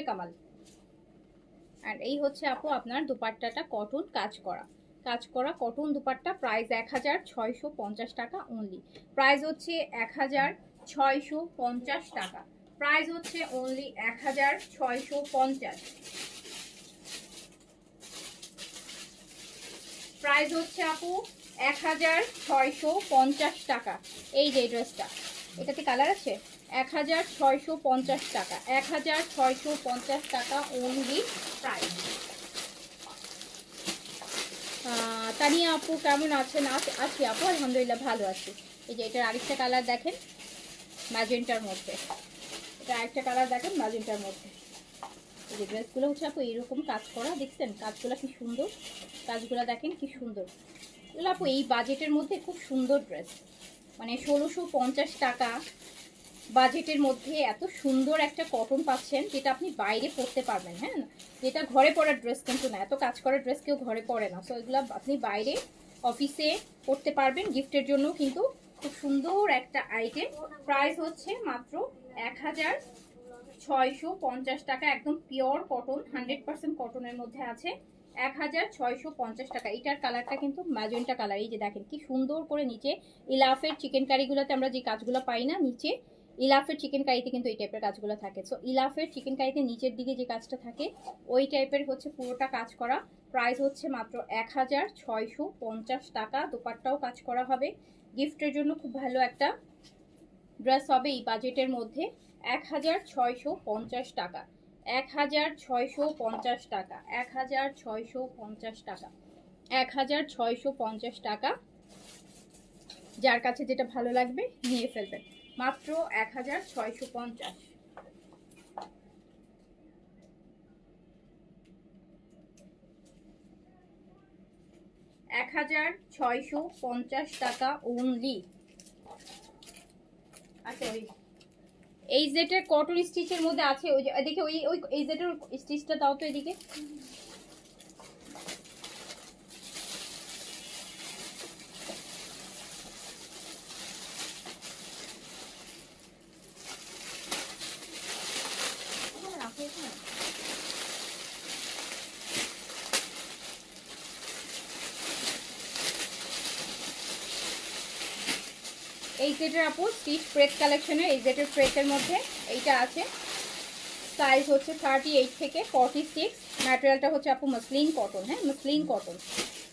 কামাল। আর এই হচ্ছে আপু আপনার দুপাট্টাটা কটন কাজ করা কটন দুপাট্টা। প্রাইস 1650 টাকা অনলি। প্রাইস হচ্ছে 1650 টাকা। প্রাইস হচ্ছে অনলি 1650। প্রাইস হচ্ছে আপু 1650 টাকা। এই যে ড্রেসটা, এটাতে কালার আছে। 1650 টাকা, 1650 টাকা অনলি প্রাইস। তানিয়া আপু কেমন আছেন? আছি আপু, আলহামদুলিল্লাহ ভালো আছি। এই যে এটার আরেকটা কালার দেখেন ম্যাজেন্টার মধ্যে, এটা আরেকটা কালার দেখেন ম্যাজেন্টার মধ্যে। এই যে ড্রেসগুলো হচ্ছে আপু এরকম কাজ করা, দেখছেন কাজগুলো কি সুন্দর, কাজগুলো দেখেন কি সুন্দর। এগুলো আপু এই বাজেটের মধ্যে খুব সুন্দর ড্রেস, মানে 1650 টাকা বাজেটের মধ্যে এত সুন্দর একটা কটন পাচ্ছেন, যেটা আপনি বাইরে পরতে পারবেন। হ্যাঁ, যেটা ঘরে পরার ড্রেস কিন্তু না, এত কাজ করার ড্রেস কেউ ঘরে পরে না। সো এগুলো আপনি বাইরে অফিসে পরতে পারবেন, গিফটের জন্য কিন্তু খুব সুন্দর একটা আইটেম। প্রাইস হচ্ছে মাত্র 1650 টাকা। একদম পিওর কটন, 100% কটনের মধ্যে আছে। 1650 টাকা। এটার কালারটা কিন্তু ম্যাজেন্টা কালার। এই যে দেখেন কি সুন্দর করে নিচে ইলাফের চিকেন কারিগুলোতে আমরা যে কাজগুলো পাই না, নিচে ইলাফের চিকেন কারিতে কিন্তু এই টাইপের কাজগুলো থাকে। সো ইলাফের চিকেন কারিতে নিচের দিকে যে কাজটা থাকে ওই টাইপের হচ্ছে পুরোটা কাজ করা। প্রাইস হচ্ছে মাত্র 1650 টাকা। দোপাট্টাও কাজ করা হবে, গিফটের জন্য খুব ভালো একটা ড্রেস হবে এই বাজেটের মধ্যে। 1650 টাকা, 1650 টাকা, 1650 টাকা, 1650 টাকা। যার কাছে যেটা ভালো লাগবে নিয়ে ফেলবেন, মাত্র 1650। 1650 টাকা অনলি। আচ্ছা, ওই এই জেটের কটন স্টিচের মধ্যে আছে, ওই যে দেখে ওই ওই এই জেটের স্টিচটা দাও তো এদিকে। এই জেটের আপু স্টিচ প্রেস কালেকশনের এই জেটের প্রেসের মধ্যে এইটা আছে। সাইজ হচ্ছে 38 থেকে 46। ম্যাটেরিয়ালটা হচ্ছে আপু মসলিন কটন। হ্যাঁ, মসলিন কটন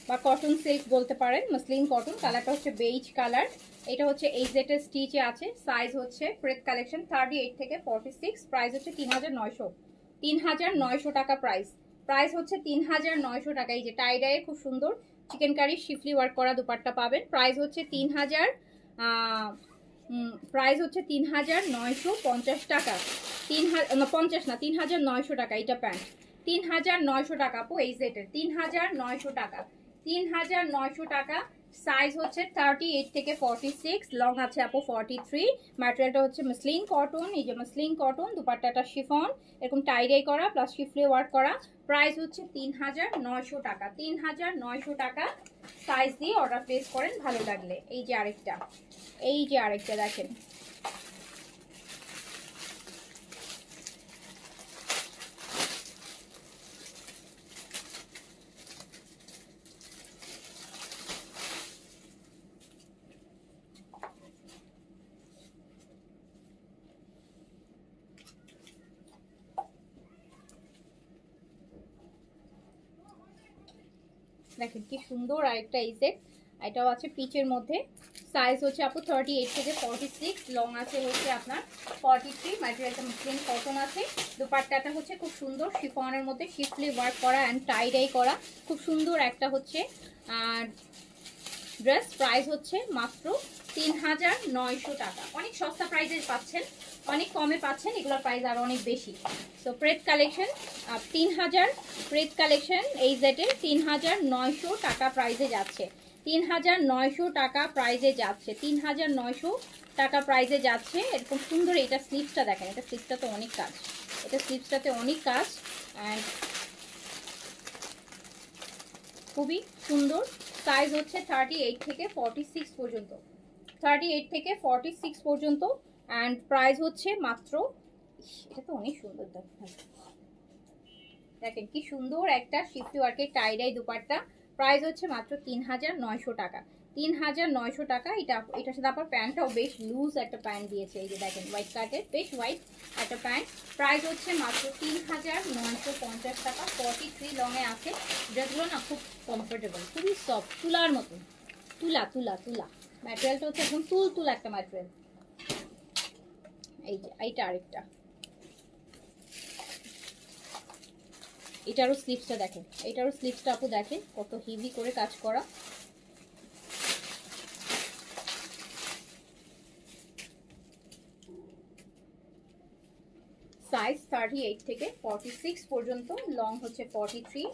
বা কটন সিল্ক বলতে পারেন, মসলিন কটন। কালারটা হচ্ছে বেইজ কালার। এটা হচ্ছে এই জেটের স্টিচে আছে। সাইজ হচ্ছে প্রেস কালেকশন 38 থেকে 46। প্রাইস হচ্ছে 3900 টাকা প্রাইস। প্রাইস হচ্ছে 3900 টাকা। এই যে টাইডাইয়ের খুব সুন্দর চিকেন কারি শিফলি ওয়ার্ক করা দুপাট্টা পাবেন। প্রাইস হচ্ছে 3950 টাকা। 50 না, 3900 টাকা। এটা প্যান্ট 3900 টাকা আপু এই সেটের, 3900 টাকা, 3900 টাকা। সাইজ হচ্ছে 38 থেকে 46, লং আছে আপু 43। ম্যাটেরিয়ালটা হচ্ছে মসলিন কটন। এই যে মসলিন কটন, দুপাট্টাটা শিফন, এরকম টাইডাই করা প্লাস শিফলি ওয়ার্ক করা। প্রাইস হচ্ছে 3900 টাকা, 3900 টাকা। সাইজ দিয়ে অর্ডার প্লেস করেন ভালো লাগলে। এই যে আরেকটা দেখেন, দেখেন কি সুন্দর আরেকটা এই সেট। এটাও আছে পিচের মধ্যে। সাইজ হচ্ছে আপু 38 থেকে 46, লং আছে হচ্ছে আপনার 43। ম্যাটেরিয়ালটা মসলিন কটন আছে। দুপাট্টাটা হচ্ছে খুব সুন্দর শিফনের মধ্যে শিফলি ওয়ার্ক করা অ্যান্ড টাই ডাই করা। খুব সুন্দর একটা হচ্ছে ড্রেস। প্রাইস হচ্ছে মাত্র 3900 টাকা। অনেক সস্তা প্রাইসে পাচ্ছেন, অনেক কমে পাচ্ছেন, এগুলোর প্রাইস আরো অনেক বেশি। সো প্রেট কালেকশন 3000, প্রেট কালেকশন এই সেটের 3900 টাকা প্রাইসে যাচ্ছে। 3900 টাকা প্রাইসে যাচ্ছে, 3900 টাকা প্রাইসে যাচ্ছে। এরকম সুন্দর। এটা স্লিপসটা দেখেন, এটা স্লিপসটা তো অনেক কাজ, এটা স্লিপসটাতে অনেক কাজ অ্যান্ড খুবই সুন্দর। সাইজ হচ্ছে 38 থেকে 46 পর্যন্ত, 38 থেকে 46 পর্যন্ত অ্যান্ড প্রাইস হচ্ছে মাত্র, এটা তো অনেক সুন্দর দেখেন কি সুন্দর একটা শিফটি ওয়ার্কের টাইডাই দুপাট্টা। প্রাইস হচ্ছে মাত্র 3900 টাকা, 3900 টাকা। এটার সাথে আপনার প্যান্টটাও বেশ লুজ একটা প্যান্ট দিয়েছে, এই যে দেখেন হোয়াইট কাটের বেশ হোয়াইট একটা প্যান্ট। প্রাইস হচ্ছে মাত্র 3950 টাকা। 43 লংয়ে আছে। ড্রেসগুলো না খুব কমফোর্টেবল, খুবই সফট, তুলার মতন, তুলা তুলা তুলা ম্যাটেরিয়ালটা হচ্ছে একদম তুল একটা ম্যাটেরিয়াল। এই যে এইটা আরেকটা, এটারও স্লিপসটা দেখেন, এটারও স্লিপসটা আপু দেখেন কত হেভি করে কাজ করা। সাইজ 38 থেকে 46 পর্যন্ত, লং হচ্ছে 43।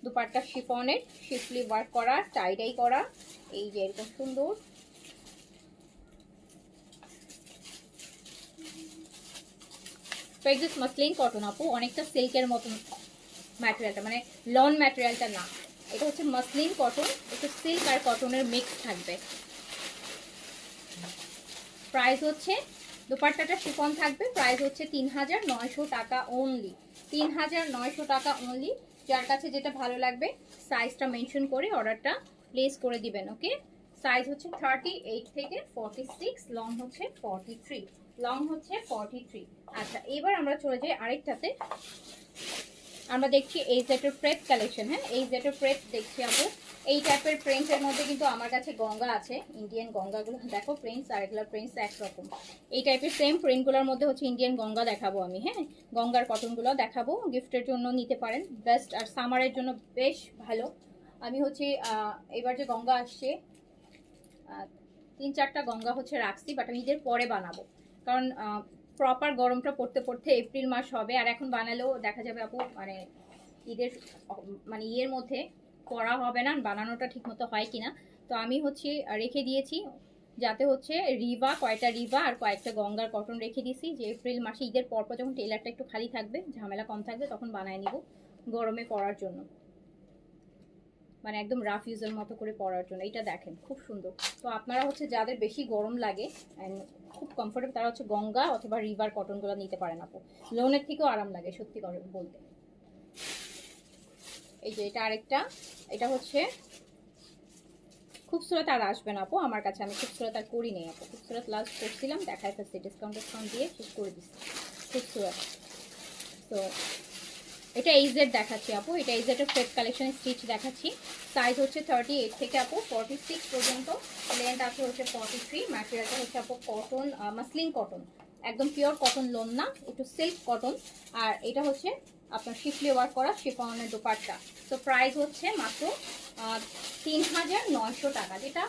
দুপাট্টা শিফনের, শিফলি ওয়ার্ক করা, টাইডাই করা, এই যে এরকম সুন্দর। ফেব্রিক মাসলিন কটন আপু, অনেকটা সিল্কের মতন ম্যাটেরিয়ালটা, মানে লন ম্যাটেরিয়ালটা না, এটা হচ্ছে মাসলিন কটন, একটু সিল্ক আর কটনের মিক্স থাকবে। প্রাইস হচ্ছে, দুপাট্টাটা শিফন থাকবে, প্রাইস হচ্ছে 3900 টাকা অনলি, 3900 টাকা অনলি। যার কাছে যেটা ভালো লাগবে সাইজটা মেনশন করে অর্ডারটা প্লেস করে দিবেন। ওকে, সাইজ হচ্ছে 38 থেকে 46, লং হচ্ছে 43, লং হচ্ছে 43। আচ্ছা, এবার আমরা চলে যাই আরেকটাতে। আমরা দেখছি এই সেটের প্রেস কালেকশন। হ্যাঁ, এই সেটের প্রেস দেখছি আপু। এই টাইপের প্রিন্টসের মধ্যে কিন্তু আমার কাছে গঙ্গা আছে, ইন্ডিয়ান গঙ্গাগুলো দেখো, প্রিন্টস আর এগুলো প্রিন্টস একরকম। এই টাইপের সেম প্রিন্টগুলোর মধ্যে হচ্ছে ইন্ডিয়ান গঙ্গা দেখাবো আমি। হ্যাঁ, গঙ্গার কটনগুলো দেখাবো, গিফটের জন্য নিতে পারেন বেস্ট, আর সামারের জন্য বেশ ভালো। আমি হচ্ছে এবার যে গঙ্গা আসছে 3-4টা গঙ্গা হচ্ছে রাখছি, বাট আমি ঈদের পরে বানাবো, কারণ প্রপার গরমটা পড়তে পড়তে এপ্রিল মাস হবে, আর এখন বানালেও দেখা যাবে আপু মানে ঈদের মানে ইয়ের মধ্যে পড়া হবে না, বানানোটা ঠিক মতো হয় কিনা। তো আমি হচ্ছে রেখে দিয়েছি, যাতে হচ্ছে রিবা, কয়েকটা রিবা আর কয়েকটা গঙ্গার কটন রেখে দিয়েছি, যে এপ্রিল মাসে ঈদের পরপর যখন টেলারটা একটু খালি থাকবে, ঝামেলা কম থাকবে, তখন বানায় নিব গরমে পরার জন্য, মানে একদম রাফ ইউজের মতো করে পরার জন্য। এটা দেখেন খুব সুন্দর। তো আপনারা হচ্ছে যাদের বেশি গরম লাগে অ্যান্ড খুব কমফোর্টেবল, তারা হচ্ছে গঙ্গা অথবা রিভার কটনগুলো নিতে পারেন আপু, লোনের থেকেও আরাম লাগে সত্যি করে বলতে। এই যে এটা আরেকটা, এটা হচ্ছে খুবসুরত আর আসবে না আপু আমার কাছে, আমি খুবসুরত আর করি নেই আপু, খুবসুরত লাস্ট করছিলাম, দেখায় ফেলছি, ডিসকাউন্ট দিয়ে শেষ করে দিচ্ছি খুবসুরত। তো এটা এইজেড দেখাচ্ছি আপু, এটা এইজেডের ফ্রেড কালেকশনের স্টিচ দেখাচ্ছি। সাইজ হচ্ছে 38 থেকে আপু 46 পর্যন্ত, লেন্থ আছে হচ্ছে 43। ম্যাটেরিয়ালটা হচ্ছে আপু কটন, মাসলিন কটন, একদম পিওর কটন, লোন না, একটু সিল্ক কটন। আর এটা হচ্ছে আপনার শিফলি ওয়ার্ক করা শিফনের দোপাট্টা। তো প্রাইস হচ্ছে মাত্র 3900 টাকা, যেটা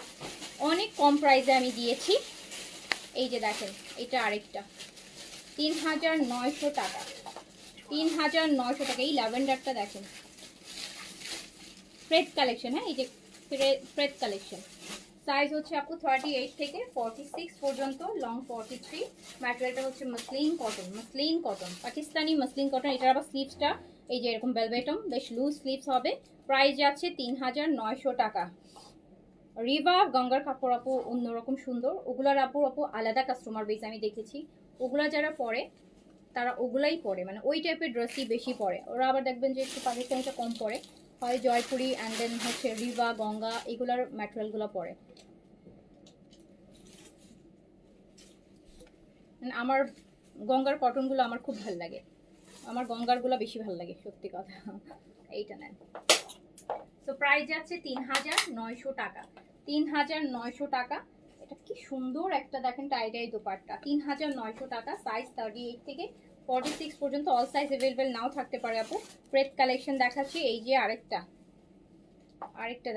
অনেক কম প্রাইসে আমি দিয়েছি। এই যে দেখেন এটা আরেকটা 3900 টাকা, 3900 টাকা। এই ল্যাভেন্ডারটা দেখেন, ফ্রেড কালেকশন। হ্যাঁ, এই যে ফ্রেড কালেকশন। সাইজ হচ্ছে আপু 38 থেকে 46 পর্যন্ত, লং 43। ম্যাটেরিয়ালটা হচ্ছে muslin cotton, muslin cotton, Pakistani muslin cotton. এটার আবার স্লিভসটা এই যে এরকম বেলভেটম, বেশ লুজ স্লিভস হবে। প্রাইস যাচ্ছে 3900 টাকা। রিভা গঙ্গার কাপড় আপু অন্যরকম সুন্দর, ওগুলার আপু আলাদা কাস্টমার বেস আমি দেখেছি, ওগুলা যারা পরে তারা ওগুলাই পরে, মানে ওই টাইপের ড্রেসই বেশি পরে। ওরা আবার দেখবেন যে একটু পাকিস্তানিটা কম পরে, হয় জয়পুরি অ্যান্ড দেন হচ্ছে রিভা গঙ্গা, এগুলার ম্যাটেরিয়ালগুলো পরে। মানে আমার গঙ্গার কটনগুলো আমার খুব ভালো লাগে, আমার গঙ্গারগুলো বেশি ভালো লাগে সত্যি কথা। এইটা নেন। তো প্রাইস যাচ্ছে 3900 টাকা, 3900 টাকা। এটা কি সুন্দর একটা দেখেন টাইডাই দোপাট্টা, 3900 টাকা। সাইজ 38 থেকে 46 পর্যন্ত, অল সাইজ অ্যাভেলেবেল নাও থাকতে পারে আপু। প্রেড কালেকশন দেখাচ্ছি। এই যে আরেকটা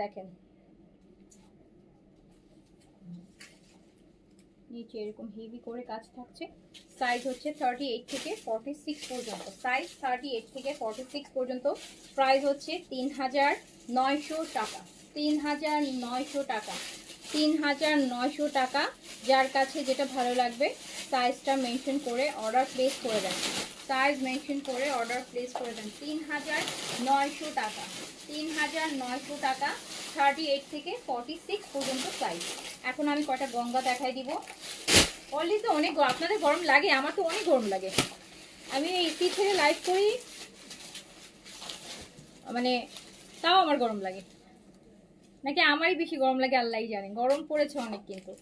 দেখেন, নিচে এরকম হেভি করে কাজ থাকছে। সাইজ হচ্ছে 38 থেকে 46 পর্যন্ত, সাইজ 38 থেকে 46 পর্যন্ত। প্রাইস হচ্ছে 3900 টাকা, 3900 টাকা, 3900 টাকা। যার কাছে যেটা ভালো লাগবে সাইজটা মেনশন করে অর্ডার প্লেস করে দেন, সাইজ মেনশন করে অর্ডার প্লেস করে দেন। 3900 টাকা, 3900 টাকা, 38 থেকে 46 পর্যন্ত সাইজ। এখন আমি কয়টা গঙ্গা দেখাই দিব। অলরেডি তো অনেক আপনাদের গরম লাগে, আমার তো অনেক গরম লাগে। আমি এসি থেকে লাইভ করি, মানে তাও আমার গরম লাগে, নাকি আমারই বেশি গরম লাগে আল্লাহই জানে। গরম পড়েছে অনেক কিন্তু।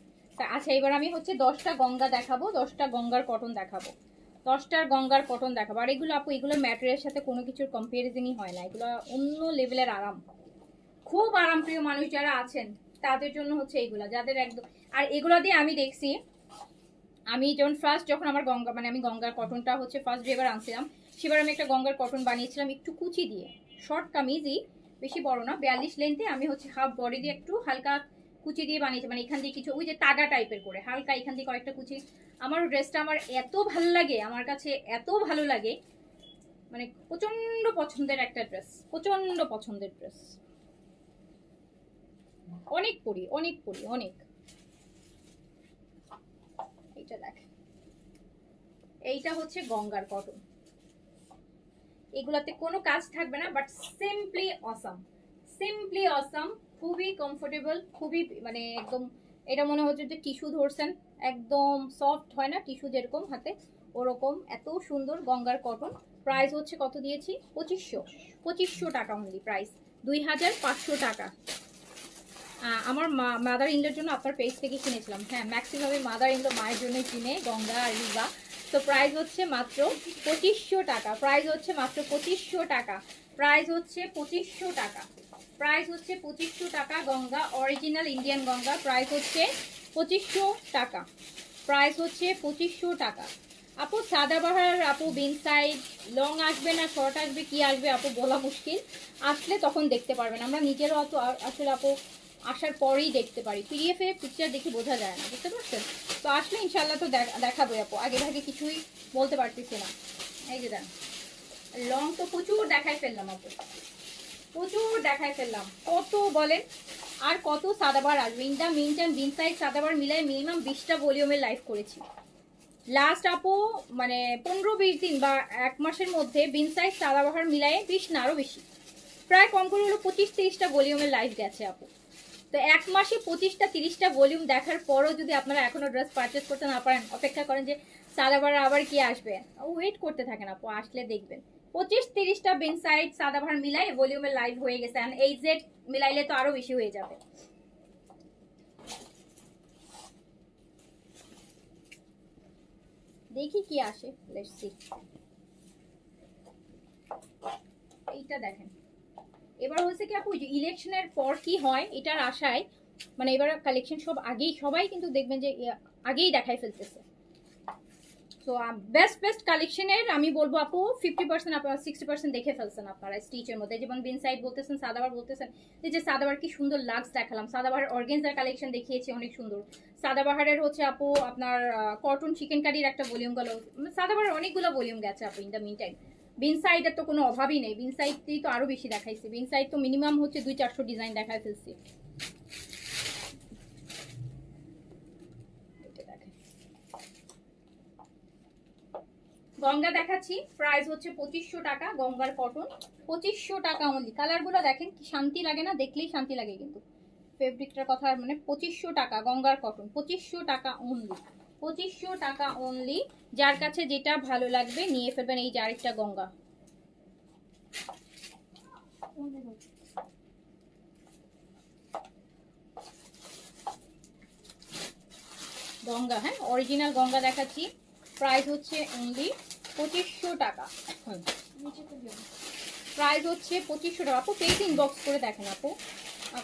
আচ্ছা, এবার আমি হচ্ছে 10টা গঙ্গা দেখাবো, 10টা গঙ্গার কটন দেখাবো, 10টার গঙ্গার কটন দেখাবো। আর এগুলো আপু, এগুলো ম্যাটেরিয়ালের সাথে কোনো কিছুর কম্পারিজনই হয় না, এগুলো অন্য লেভেলের আরাম। খুব আরামপ্রিয় মানুষ যারা আছেন তাদের জন্য হচ্ছে এইগুলা, যাদের একদম। আর এগুলো দিয়ে আমি দেখছি, আমি যখন আমার গঙ্গা, মানে আমি গঙ্গার কটনটা হচ্ছে ফার্স্ট যেবার আনছিলাম, সেবার আমি একটা গঙ্গার কটন বানিয়েছিলাম একটু কুচি দিয়ে, শর্ট কামিজই, বেশি বড় না, 42 লেন্থে। আমি হচ্ছে হাফ বডি দিয়ে একটু হালকা কুচি দিয়ে বানিয়েছি, মানে এখান দিয়ে কিছু ওই যে তাগা টাইপের করে হালকা এখান দিয়ে কয়েকটা কুচি। আমার ড্রেসটা আমার এত ভালো লাগে, আমার কাছে এত ভালো লাগে, মানে প্রচন্ড পছন্দের একটা ড্রেস, প্রচন্ড পছন্দের ড্রেস। অনেক পরি, অনেক পরি, অনেক। এইটা দেখ, এইটা হচ্ছে গঙ্গার কটন, এগুলাতে কোনো কাজ থাকবে না, but simply awesome, simply awesome. খুবই কমফোর্টেবল, খুবই মানে একদম, এটা মনে হচ্ছে যে টিস্যু ধরছেন, একদম সফট হয় না টিস্যু যেরকম হাতে, ওরকম এত সুন্দর গঙ্গার কটন। প্রাইস হচ্ছে কত দিয়েছি? 2500 টাকা অনলি, প্রাইস 2500 টাকা। আমার মাদার ইনলোর জন্য আপনার পেজ থেকে কিনেছিলাম। হ্যাঁ, ম্যাক্সিমাম মাদার ইনলো মায়ের জন্যই কিনে, গঙ্গা আর রিবা। তো প্রাইস হচ্ছে মাত্র 2500 টাকা, প্রাইস হচ্ছে মাত্র 2500 টাকা, প্রাইস হচ্ছে 2500 টাকা, প্রাইস হচ্ছে 2500 টাকা। Ganga original Indian Ganga, price হচ্ছে 2500 টাকা, প্রাইস হচ্ছে 2500 টাকা। আপু সাদাবাহার, আপু বিন সাইড লং আসবে না শর্ট আসবে, কি আসবে আপু বলা মুশকিল, আসলে তখন দেখতে পারবেন। আমরা নিজেরও অত আসলে আপু আসার পরেই দেখতে পারি, পিডিএফ এ পিকচার দেখে বোঝা যায় না, বুঝতে পারছেন? তো আসলে ইনশাল্লাহ তো দেখাবো আপু, আগে ভাগে কিছুই বলতে পারতেছি না। এই যে দেন, লং তো প্রচুর দেখাই ফেললাম আপু, প্রচুর দেখাই ফেললাম, কত বলেন আর কত সাদাবার আসবে। ইন দ্য মিন টাইম বিন সাইড সাদাবার মিলাই মিনিমাম 20টা ভলিউমের লাইভ করেছি লাস্ট আপু, মানে 15-20 দিন বা 1 মাসের মধ্যে বিন সাইজ সাদাবাহার মিলাই 20 না আরো বেশি, প্রায় কম করে হলো 25-30টা ভলিউমের লাইভ গেছে আপু। তো 1 মাসে 25টা-30টা ভলিউম দেখার পরও যদি আপনারা এখনো ড্রেস পারচেস করতে না পারেন, অপেক্ষা করেন যে সাদাবাহার আবার কি আসবে, ওয়েট করতে থাকেন আপু, আসলে দেখবেন 25-30টা বিন সাইড সাদাবাহার মিলাই ভলিউমের লাইভ হয়ে গেছে। আর এই জেড মিলাইলে তো আরো বেশি হয়ে যাবে। দেখি কি আসে, লেটস সি। এইটা দেখেন, এবার হচ্ছে কি আপু, যে ইলেকশনের পর কি হয় এটার আশায়, মানে এবার কালেকশন সব আগেই, সবাই কিন্তু দেখবেন যে আগেই দেখাই ফেলতেছে। তো বেস্ট কালেকশনের আমি বলবো আপু 50% আপনারা 60% দেখে ফেলছেন আপনারা স্টিচের মধ্যে। যেমন বিন সাইড বলতেছেন, সাদাবার বলতেছেন, যে সাদাবার কি সুন্দর লাক্স দেখালাম, সাদাবাহার অর্গেনজার কালেকশন দেখিয়েছি অনেক সুন্দর। সাদাবাহারের হচ্ছে আপু আপনার কটন চিকেন কারির একটা ভলিউম গেল, সাদাবাহারের অনেকগুলো ভলিউম গেছে আপু ইন দ্য মিন টাইম। বিন সাইডের তো কোনো অভাবই নেই, বিন সাইডই তো আরো বেশি দেখাইছি, বিন সাইড তো মিনিমাম হচ্ছে 200-400 ডিজাইন দেখায় ফেলছি। গঙ্গা দেখাচ্ছি, প্রাইস হচ্ছে 2500 টাকা, গঙ্গার কটন 2500 টাকা অনলি। কালারগুলো দেখেন কি শান্তি লাগে না, দেখলেই শান্তি লাগে কিন্তু। ফেব্রিকটার কথা মানে 2500 টাকা গঙ্গার কটন, 2500 টাকা অনলি, 2500 টাকা অনলি। যার কাছে যেটা ভালো লাগবে নিয়ে ফেলবেন। এই যে আরেকটা গঙ্গা, গঙ্গা, হ্যাঁ অরিজিনাল গঙ্গা দেখাচ্ছি, প্রাইস হচ্ছে অনলি 2500 টাকা, প্রাইস হচ্ছে 2500 টাকা। আপু পেজ ইনবক্স করে দেখেন আপু,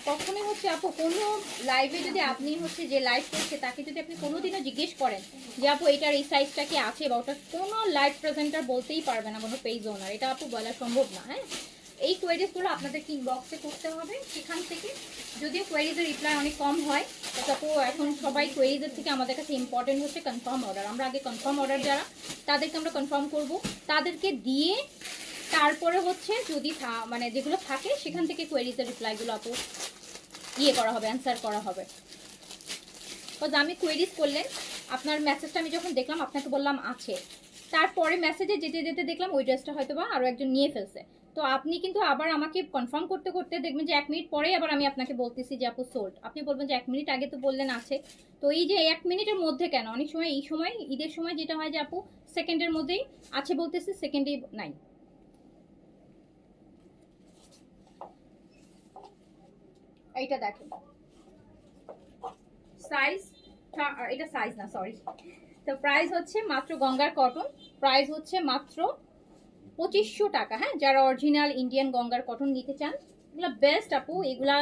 কখনোই হচ্ছে আপু কোনো লাইভে যদি আপনি হচ্ছে যে লাইভ করছে তাকে যদি আপনি কোনোদিনও জিজ্ঞেস করেন যে আপু এটার এই সাইজটা কি আছে বা ওটা, কোনো লাইভ প্রেজেন্টার বলতেই পারবে না কোনো পেজ ওনার, এটা আপু বলা সম্ভব না। হ্যাঁ, এই কোয়েরিজগুলো আপনাদেরকে ইনবক্সে করতে হবে, সেখান থেকে যদিও কোয়েরিজের রিপ্লাই অনেক কম হয়, তারপর এখন সবাই কোয়েরিজের থেকে আমাদের কাছে ইম্পর্টেন্ট হচ্ছে কনফার্ম অর্ডার। আমরা আগে কনফার্ম অর্ডার যারা তাদেরকে আমরা কনফার্ম করব, তাদেরকে দিয়ে তারপরে হচ্ছে যদি মানে যেগুলো থাকে সেখান থেকে কোয়েরিজের রিপ্লাইগুলো আপু ইয়ে করা হবে, অ্যান্সার করা হবে। বিকজ আমি কোয়েরিজ করলেন, আপনার মেসেজটা আমি যখন দেখলাম আপনাকে বললাম আছে, তারপরে মেসেজে যেতে যেতে দেখলাম ওই ড্রেসটা হয়তো বা আরও একজন নিয়ে ফেলছে, তো আপনি কিন্তু আবার আমাকে কনফার্ম করতে করতে দেখবেন যে 1 মিনিট পরেই আবার আমি আপনাকে বলতেছি যে আপু সোল্ড, আপনি বলবেন যে 1 মিনিট আগে তো বললেন আছে। তো এই যে 1 মিনিটের মধ্যে কেন, অনেক সময় এই সময় ঈদের সময় যেটা হয় যে আপু সেকেন্ডের মধ্যেই আছে বলতেছে, সেকেন্ডেই নাই। এইটা দেখেন সাইজ, এটা সাইজ না সরি। তো প্রাইস হচ্ছে মাত্র গঙ্গার কটন, প্রাইস হচ্ছে মাত্র 2500 টাকা। হ্যাঁ, যারা অরিজিনাল ইন্ডিয়ান গঙ্গার কটন নিতে চান এগুলা বেস্ট আপু। এগুলা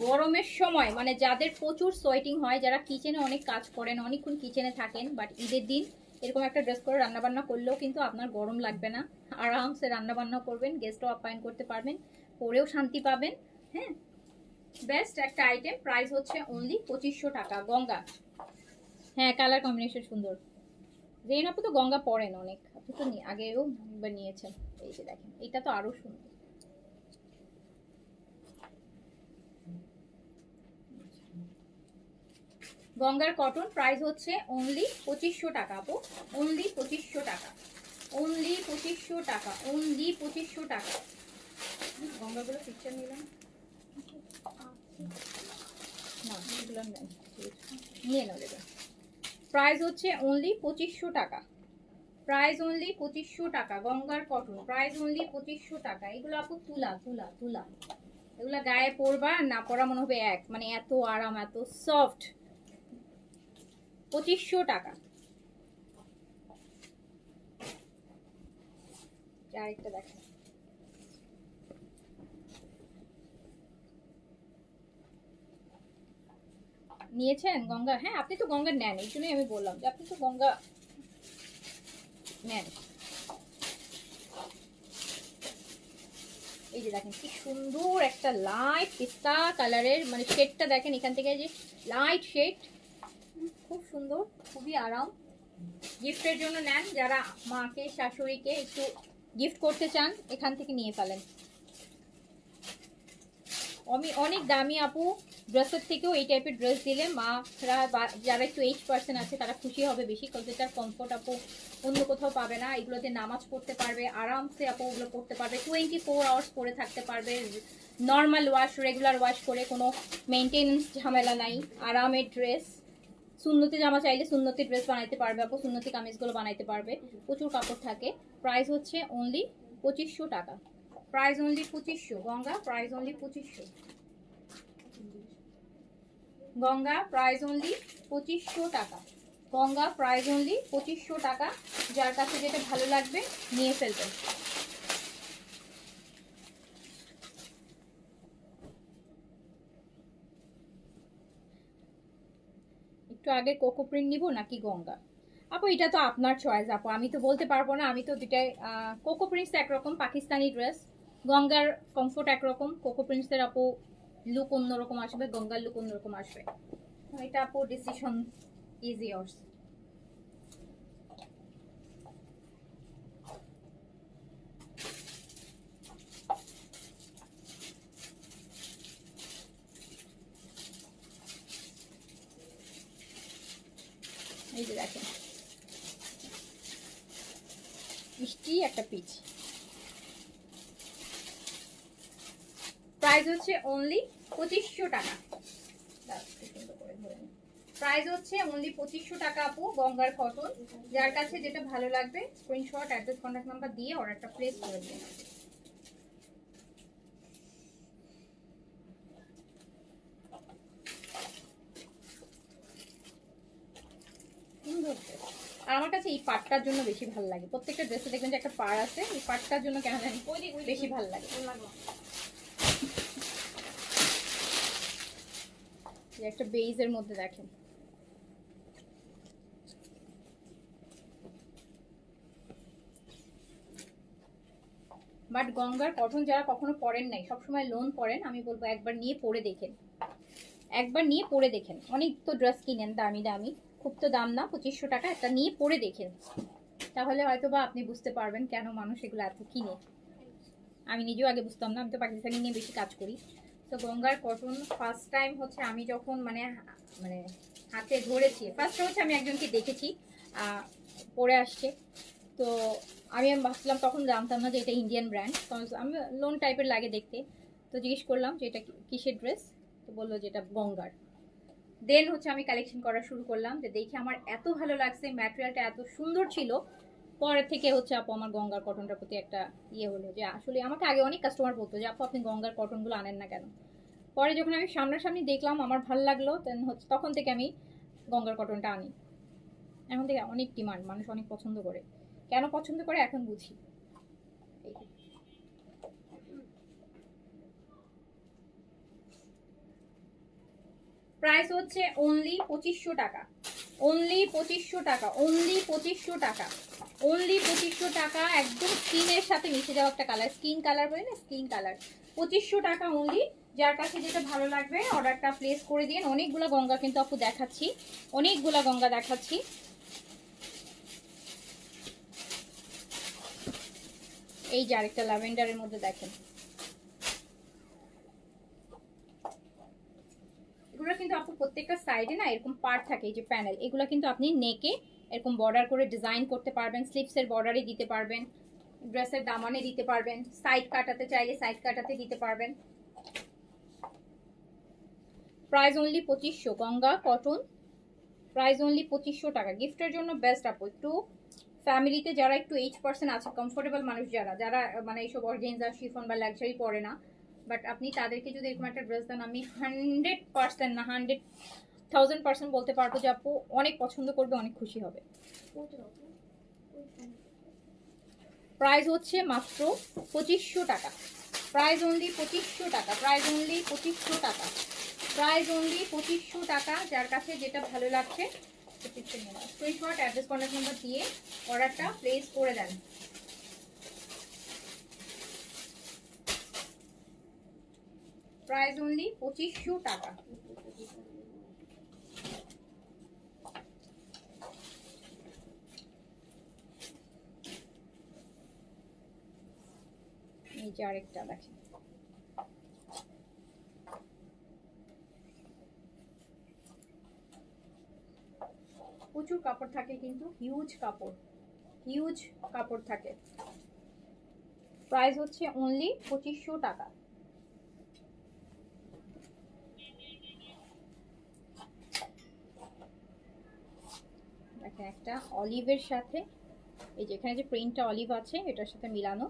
গরমের সময় মানে যাদের প্রচুর সোয়েটিং হয়, যারা কিচেনে অনেক কাজ করেন, অনেকক্ষণ কিচেনে থাকেন, বাট ঈদের দিন এরকম একটা ড্রেস করে রান্নাবান্না করলেও কিন্তু আপনার গরম লাগবে না, আরামসে রান্নাবান্না করবেন, গেস্টও আপ্যায়ন করতে পারবেন, পরেও শান্তি পাবেন। হ্যাঁ, বেস্ট একটা আইটেম। প্রাইস হচ্ছে অনলি 2500 টাকা গঙ্গা। হ্যাঁ, কালার কম্বিনেশন সুন্দর। জেন আপু তো গঙ্গা পরেন অনেক, আপনি তো আগেও একবার নিয়েছেন। এই যে দেখেন, এটা তো আরো সুন্দর। গঙ্গার কটন প্রাইস হচ্ছে অনলি 2500 টাকা আপু, অনলি 2500 টাকা, অনলি 2500 টাকা, অনলি 2500 টাকা। গঙ্গাগুলো পিকচার নিলাম না, এগুলো নিয়ে নাও দেবেন। প্রাইস হচ্ছে অনলি 2500 টাকা, প্রাইস অনলি 2500 টাকা গঙ্গার কটন, প্রাইস অনলি 2500 টাকা। এগুলো আপু তুলা তুলা তুলা, এগুলো গায়ে পরবা না পরা মনে হবে এক, মানে এত আরাম, এত সফট। 2500 টাকা। আরেকটা দেখেন, নিয়েছেন গঙ্গা? হ্যাঁ, আপনি তো গঙ্গা নেন, এই জন্যই আমি বললাম যে আপনি তো গঙ্গা নেন। এই যে দেখেন কি সুন্দর একটা লাইট পিস্তা কালারের, মানে শেডটা দেখেন এখান থেকে, যে লাইট শেড, খুব সুন্দর, খুবই আরাম। গিফটের জন্য নেন, যারা মাকে শাশুড়িকে একটু গিফট করতে চান এখান থেকে নিয়ে ফেলেন। আমি অনেক দামি আপু ড্রেসের থেকেও এই টাইপের ড্রেস দিলে মারা যারা একটু এইজ পার্সন আছে তারা খুশি হবে বেশি, কারণ এটার কমফোর্ট আপু অন্য কোথাও পাবে না। এগুলোতে নামাজ পড়তে পারবে আরামসে আপু, ওগুলো পড়তে পারবে 24 আওয়ার্স পরে থাকতে পারবে, নর্মাল ওয়াশ, রেগুলার ওয়াশ করে, কোনো মেনটেনেন্স ঝামেলা নাই, আরামের ড্রেস। সুন্নতি জামা চাইলে সুন্নতি ড্রেস বানাইতে পারবে আপু, সুন্নতি কামিজগুলো বানাইতে পারবে, প্রচুর কাপড় থাকে। প্রাইস হচ্ছে অনলি 2500 টাকা, price only 2500 Ganga, price only 2500 Ganga, price only 2500 টাকা গঙ্গা, প্রাইস অনলি 2500 টাকা। যার কাছে যেটা ভালো লাগবে নিয়ে ফেলবেন। একটু আগে কোকো প্রিন্ট নিব নাকি গঙ্গা? আপু এটা তো আপনার চয়েস আপু, আমি তো বলতে পারবো না। আমি তো দুটাই, কোকো প্রিন্টস একরকম পাকিস্তানি ড্রেস, গঙ্গার কমফোর্ট একরকম, কোকো প্রিন্টসের আপু লুক অন্যরকম আসবে, গঙ্গার লুক অন্যরকম আসবে। এটা আপু ডিসিশন ইজ ইয়ার্স। এই যে দেখেন মিষ্টি একটা পিচ, প্রাইস হচ্ছে অনলি 2500 টাকা, প্রাইস হচ্ছে অনলি 2500 টাকা আপু গঙ্গার কটন। যার কাছে যেটা ভালো লাগবে স্ক্রিনশট, অ্যাড্রেস, কন্ট্যাক্ট নাম্বার দিয়ে অর্ডারটা প্লেস করে দিন। আর আমার কাছে এই পাটটার জন্য বেশি ভালো লাগে, প্রত্যেকটা ড্রেসে দেখবেন যে একটা পাড় আছে, এই পাটটার জন্য কেন জানি বেশি ভালো লাগে। একটা বেইজের মধ্যে দেখেন, বাট গঙ্গার কটন যারা কখনো পরেন নাই, সবসময় লোন পরেন, আমি বলবো একবার নিয়ে পরে দেখেন, একবার নিয়ে পরে দেখেন। অনেক তো ড্রেস কিনেন দামি দামি, খুব তো দাম না, 2500 টাকা, একটা নিয়ে পরে দেখেন, তাহলে হয়তো বা আপনি বুঝতে পারবেন কেন মানুষ এগুলো এত কিনে। আমি নিজেও আগে বুঝতাম না, আমি তো পাকিস্তানি নিয়ে বেশি কাজ করি। তো গঙ্গার কটন ফার্স্ট টাইম হচ্ছে আমি যখন মানে মানে হাতে ধরেছি, ফার্স্ট হচ্ছে আমি একজনকে দেখেছি পরে আসছে, তো আমি ভাবছিলাম, তখন জানতাম না যে এটা ইন্ডিয়ান ব্র্যান্ড, কারণ আমি লোন টাইপের লাগে দেখতে। তো জিজ্ঞেস করলাম যে এটা কিসের ড্রেস, তো বললো যে এটা গঙ্গার। দেন হচ্ছে আমি কালেকশন করা শুরু করলাম, যে দেখে আমার এত ভালো লাগছে, ম্যাটেরিয়ালটা এত সুন্দর ছিল। পরে থেকে হচ্ছে আপু আমার গঙ্গার কটনটার প্রতি একটা ইয়ে হলো, যে আসলে আমাকে আগে অনেক কাস্টমার বলতো যে আপু আপনি গঙ্গার কটনগুলো আনেন না কেন। পরে যখন আমি সামনাসামনি দেখলাম আমার ভালো লাগলো, দেন হচ্ছে তখন থেকে আমি গঙ্গার কটনটা আনি। এখন থেকে অনেক ডিমান্ড, মানুষ অনেক পছন্দ করে। কেন পছন্দ করে এখন বুঝি। প্রাইস হচ্ছে অনলি 2500 টাকা, অনলি 2500 টাকা, অনলি 2500 টাকা, অনলি 2500 টাকা। একদম স্কিনের সাথে মিশে যাওয়া একটা কালার, স্কিন কালার বলে না, স্কিন কালার। 2500 টাকা অনলি। যার কাছে যেটা ভালো লাগবে অর্ডারটা প্লেস করে দিন। অনেকগুলো গঙ্গা কিন্তু আপু দেখাচ্ছি, অনেকগুলো গঙ্গা দেখাচ্ছি। এই যে আরেকটা ল্যাভেন্ডারের মধ্যে দেখেন, এগুলো কিন্তু আপু প্রত্যেকটা সাইডে না এরকম পার্ট থাকে, এই যে প্যানেল, এগুলো কিন্তু আপনি নেকে এরকম বর্ডার করে ডিজাইন করতে পারবেন, স্লিপসের বর্ডারে দিতে পারবেন, ড্রেসের দামানে দিতে পারবেন, সাইড কাটাতে চাইলে সাইড কাটাতে দিতে পারবেন। Price only 2500 Ganga cotton, price only 2500 টাকা। গিফটের জন্য বেস্ট আপু। একটু ফ্যামিলিতে যারা একটু 8% আছে, কমফোর্টেবল মানুষ যারা যারা মানে এইসব অর্গেনজা শিফন বা লাক্সারি পরে না, বাট আপনি তাদেরকে যদি এরকম একটা ড্রেস দেন, আমি 100% না 100,000% বলতে পারবো যে আপু অনেক পছন্দ করবে, অনেক খুশি হবে। প্রাইস হচ্ছে মাত্র 2500 টাকা, প্রাইস অনলি 2500 টাকা, প্রাইস অনলি 2500 টাকা, প্রাইস অনলি 2500 টাকা। যার কাছে যেটা ভালো লাগছে স্ক্রিনশট অ্যাড্রেস কন্ট্যাক্ট নাম্বার দিয়ে অর্ডারটা প্লেস করে দেন। প্রাইস অনলি 2500 টাকা। এই যে আরেকটা দেখেন, প্রচুর কাপড় থাকে কিন্তু হিউজ কাপড়, হিউজ কাপড় থাকে। প্রাইস হচ্ছে অনলি 2500 টাকা। দেখেন একটা অলিভের সাথে, এই যে এখানে যে প্রিন্টটা অলিভ আছে এটার সাথে মিলানো।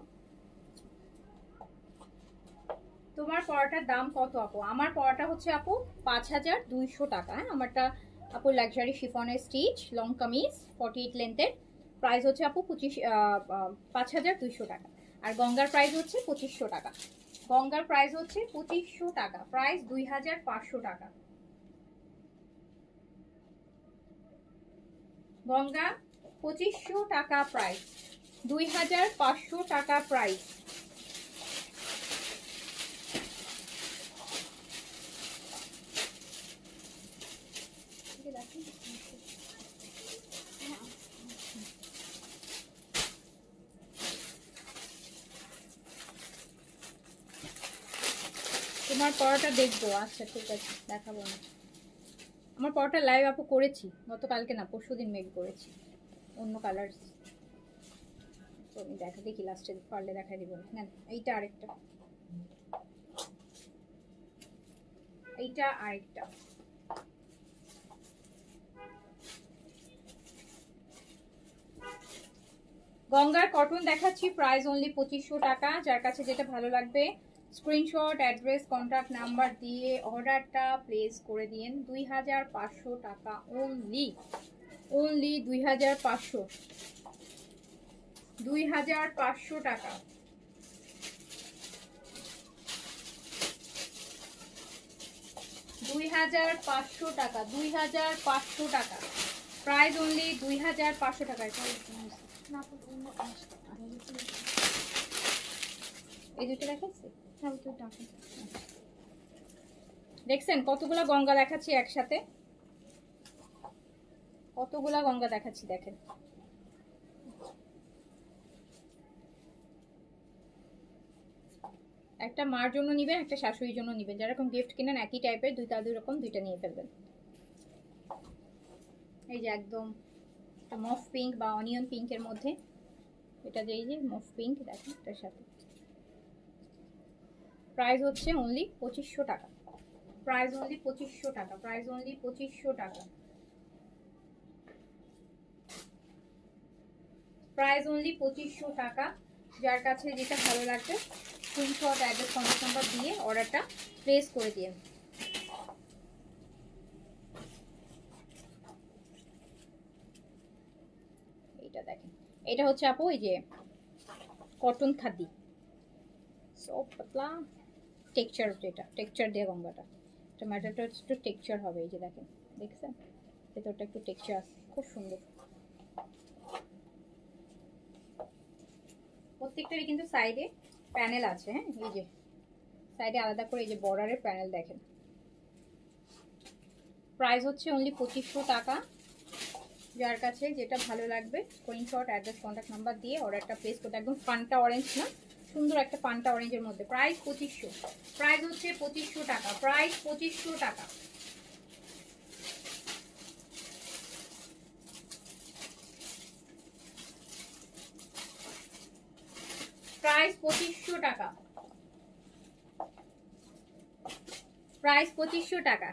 তোমার পড়াটার দাম কত আপু? আমার পড়াটা হচ্ছে আপু 5200 টাকা। হ্যাঁ, আমারটা আপু লাক্সারি শিফনের স্টিচ লং কামিজ 48 লেন্থের। প্রাইস হচ্ছে আপু 5200 টাকা। আর গঙ্গার প্রাইস হচ্ছে 2500 টাকা। গঙ্গার প্রাইস হচ্ছে 2500 টাকা, প্রাইস 2500 টাকা। গঙ্গা 2500 টাকা প্রাইস, 2500 টাকা প্রাইস। তোমার পড়াটা দেখবো, আচ্ছা ঠিক আছে, দেখাবো না। আমার পড়াটা লাইভ আপু করেছি গতকালকে, না পরশুদিন মেক করেছি, অন্য কালার। তো আমি দেখি লাস্টে পারলে দেখাই দিব। হ্যাঁ, এইটা আরেকটা, এইটা আরেকটা। গঙ্গার কটন দেখাচ্ছি, প্রাইস অনলি 2500 টাকা। যার কাছে যেটা ভালো লাগবে স্ক্রিনশট অ্যাড্রেস কন্ট্যাক্ট নাম্বার দিয়ে অর্ডারটা প্লেস করে দিন। 2500 টাকা অনলি, অনলি 2500, 2500 টাকা। $2500 টাকা, 2500 টাকা, প্রাইস অনলি 2500 টাকা। এই দুটো দেখাচ্ছি। হ্যাঁ তো টাকা দেখছেন কতগুলা গঙ্গা দেখাচ্ছি একসাথে, কতগুলা গঙ্গা দেখাচ্ছি দেখেন। একটা মার জন্য নিবেন, একটা শাশুড়ির জন্য নিবেন, যেরকম গিফট কিনেন একই টাইপের দুইটা দুই রকম দুইটা নিয়ে ফেলবেন। এই যে একদম মফ পিঙ্ক বা অনিয়ন পিঙ্কের মধ্যে, এটা যে এই যে মফ পিঙ্ক দেখেন এটার সাথে। প্রাইস হচ্ছে অনলি 2500 টাকা, প্রাইস অনলি 2500 টাকা, প্রাইস অনলি 2500 টাকা, প্রাইস অনলি 2500 টাকা। যার কাছে যেটা ভালো লাগবে স্ক্রিনশট অ্যাড্রেস কন্ট্যাক্ট নাম্বার দিয়ে অর্ডারটা প্লেস করে দিন। এটা দেখেন, এটা হচ্ছে আপু এই যে কটন খাদি, সব পাতলা টেক্সচার, যেটা টেক্সচার দিয়ে গঙ্গাটা, এটা ম্যাটারটা একটু টেক্সচার হবে। এই যে দেখেন, দেখছেন ভেতরটা একটু টেক্সচার আছে, খুব সুন্দর। প্রত্যেকটারই কিন্তু সাইডে প্যানেল আছে। হ্যাঁ এই যে সাইডে আলাদা করে এই যে বর্ডারের প্যানেল দেখেন। প্রাইস হচ্ছে অনলি 2500 টাকা। যার কাছে যেটা ভালো লাগবে স্ক্রিনশট অ্যাড্রেস কন্ট্যাক্ট নাম্বার দিয়ে অর্ডারটা প্লেস করতে। একদম পান্টা অরেঞ্জ না, সুন্দর একটা পান্টা অরেঞ্জের মধ্যে। প্রাইস 2500, প্রাইস হচ্ছে 2500 টাকা, প্রাইস 2500 টাকা, প্রাইস 2500 টাকা, প্রাইস 2500 টাকা।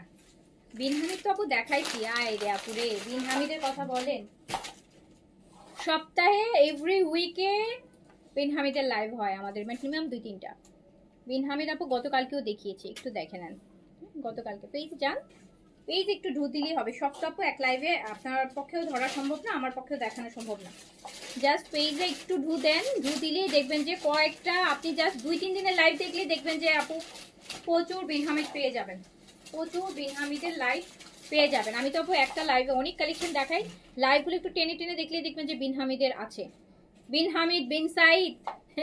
বিন হামিদ তো আপু দেখাইছি, আয় রে আপু রে, বিন হামিদের কথা বলেন। সপ্তাহে এভরি উইকে বিন হামিদের লাইভ হয় আমাদের, মিনিমাম 2-3টা। বিন হামিদ আপু গতকালকেও দেখিয়েছি, একটু দেখে নেন গতকালকে। পেজ যান, পেজ একটু ঢু দিলেই হবে। সবটা আপু এক লাইভে আপনার পক্ষেও ধরা সম্ভব না, আমার পক্ষেও দেখানো সম্ভব না। জাস্ট পেজে একটু ঢু দেন, ঢু দিলেই দেখবেন যে কয়েকটা, আপনি জাস্ট 2-3 দিনের লাইভ দেখলেই দেখবেন যে আপু প্রচুর বিন হামিদ পেয়ে যাবেন, প্রচুর বিন হামিদের লাইভ পেয়ে যাবেন। আমি তো আপু একটা লাইভে অনেক কালেকশন দেখাই, লাইভগুলো একটু টেনে টেনে দেখলেই দেখবেন যে বিন হামিদের আছে, বিন হামিদ, বিন সাইদ,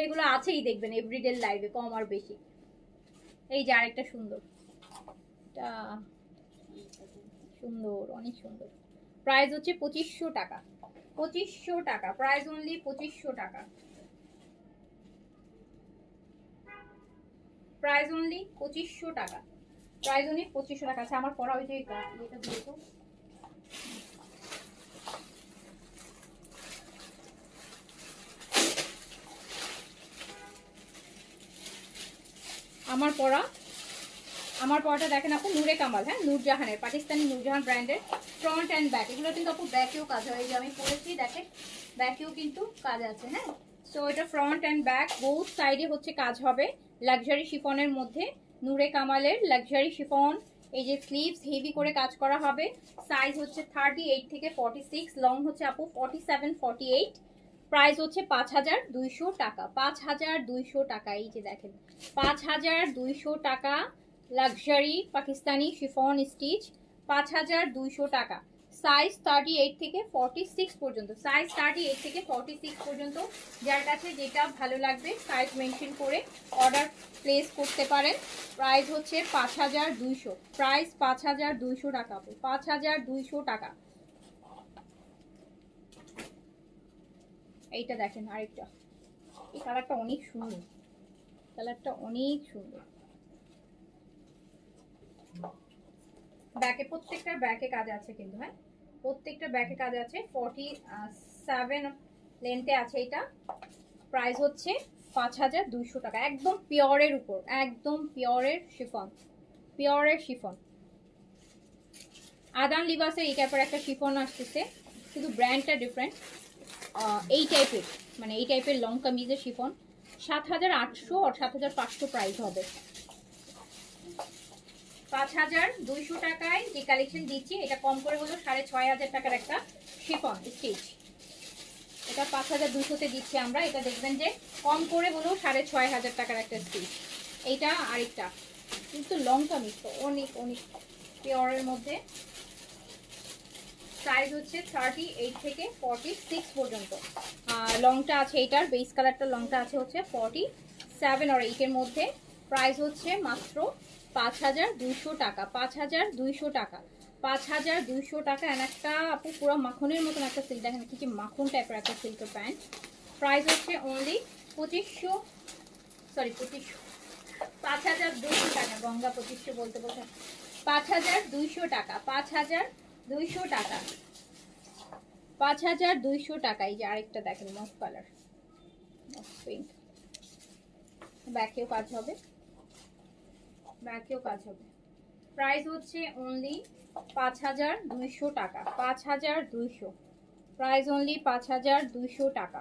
এগুলো আছেই দেখবেন এভরিডে লাইভে কম আর বেশি। এই যে আরেকটা সুন্দর, এটা সুন্দর, অনেক সুন্দর। প্রাইস হচ্ছে 2500 টাকা, 2500 টাকা, প্রাইস অনলি 2500 টাকা, প্রাইস অনলি 2500 টাকা, প্রাইস অনলি 2500 টাকা। আচ্ছা আমার পড়া ওই যে এটা দিয়ে তো, আমার পরাটা দেখেন আপু নূরে কামাল, হ্যাঁ নূরজাহানের, পাকিস্তানি নূরজাহান ব্র্যান্ডের, ফ্রন্ট অ্যান্ড ব্যাক। এগুলো কিন্তু আপু ব্যাকেও কাজ হয়, এই যে আমি পরেছি দেখেন ব্যাকেও কিন্তু কাজ আছে। হ্যাঁ সো এটা ফ্রন্ট অ্যান্ড ব্যাক বোথ সাইডে হচ্ছে কাজ হবে। লাক্সারি শিফনের মধ্যে নূরে কামালের লাক্সারি শিফন। এই যে স্লিভস হেভি করে কাজ করা হবে। সাইজ হচ্ছে 38 থেকে 46, লং হচ্ছে আপু 47-48। প্রাইস হচ্ছে 5200 টাকা, 5200 টাকা। এই যে দেখেন 5200 টাকা, লাক্সারি পাকিস্তানি শিফন স্টিচ, 5200 টাকা। সাইজ 38 থেকে 46 পর্যন্ত, সাইজ 38 থেকে 46 পর্যন্ত। যার কাছে যেটা ভালো লাগবে সাইজ মেনশন করে অর্ডার প্লেস করতে পারেন। প্রাইস হচ্ছে 5200, প্রাইস 5200 টাকা, 5200 টাকা। এইটা দেখেন আরেকটা, এই কালারটা অনেক সুন্দর, কালারটা অনেক সুন্দর। ব্যাকে প্রত্যেকটার ব্যাকে কাজ আছে কিন্তু, হ্যাঁ প্রত্যেকটা ব্যাকে কাজ আছে। 47 লেন্থে আছে এটা। প্রাইস হচ্ছে 5200 টাকা, একদম পিওরের উপর, একদম পিওরের শিফন, পিওরের শিফন। আদান লিবাসের এই টাইপের একটা শিফন আসতেছে, শুধু ব্র্যান্ডটা ডিফারেন্ট। এই টাইপের মানে এই টাইপের লং কামিজের শিফন 7800 আর 7500 প্রাইস হবে। 5200 টাকায় যে কালেকশন দিচ্ছি এটা কম করে হলো 6500 টাকার একটা শিফন স্টিচ। এটা 5200-তে দিচ্ছি আমরা। এটা দেখবেন যে কম করে হলো 6500 টাকার একটা স্টিচ। এইটা আরেকটা কিন্তু লং কামিজ তো অনেক অনেক পিওরের মধ্যে। সাইজ হচ্ছে 38 থেকে 46 পর্যন্ত। আর লংটা আছে, এটার বেস কালারটা লংটা আছে হচ্ছে 46। 7 আর 8 এর মধ্যে। প্রাইস হচ্ছে মাত্র 5200 টাকা, 5200 টাকা, 5200 টাকা। এন্ড একটা আপু পুরো মাখনের মতন একটা সিল্ক, দেখেন কি মাখন টাইপের একটা সিল্কের প্যান্ট। প্রাইস হচ্ছে অনলি 2500, সরি 2500, 5200 টাকা। গঙ্গা 2500 বলতে বলতে 5200 টাকা, 5200 টাকা, 5200 টাকা। এই যে আরেকটা দেখেন মফ কালার, পিঙ্ক, ব্যাকেও কাজ হবে, ব্যাকেও কাজ হবে। প্রাইস হচ্ছে অনলি 5200 টাকা, 5200। প্রাইস অনলি 5200 টাকা,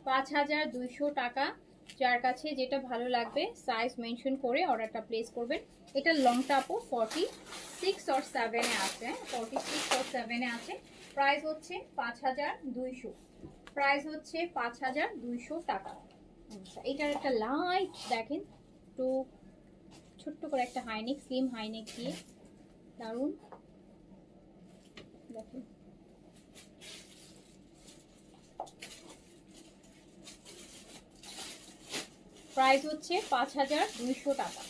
5200 টাকা। যার কাছে যেটা ভালো লাগবে সাইজ মেনশন করে অর্ডারটা প্লেস করবেন। এটা লংটা আপু 46 or 7 এ আছে, 46 or 7 এ আছে। প্রাইস হচ্ছে 5200, প্রাইস হচ্ছে 5200 টাকা। আচ্ছা, এটার একটা লাইট দেখেন, একটু ছোট্ট করে একটা হাইনেক, স্লিম হাইনেক দিয়ে দারুন দেখেন। প্রাইস হচ্ছে 5200 টাকা,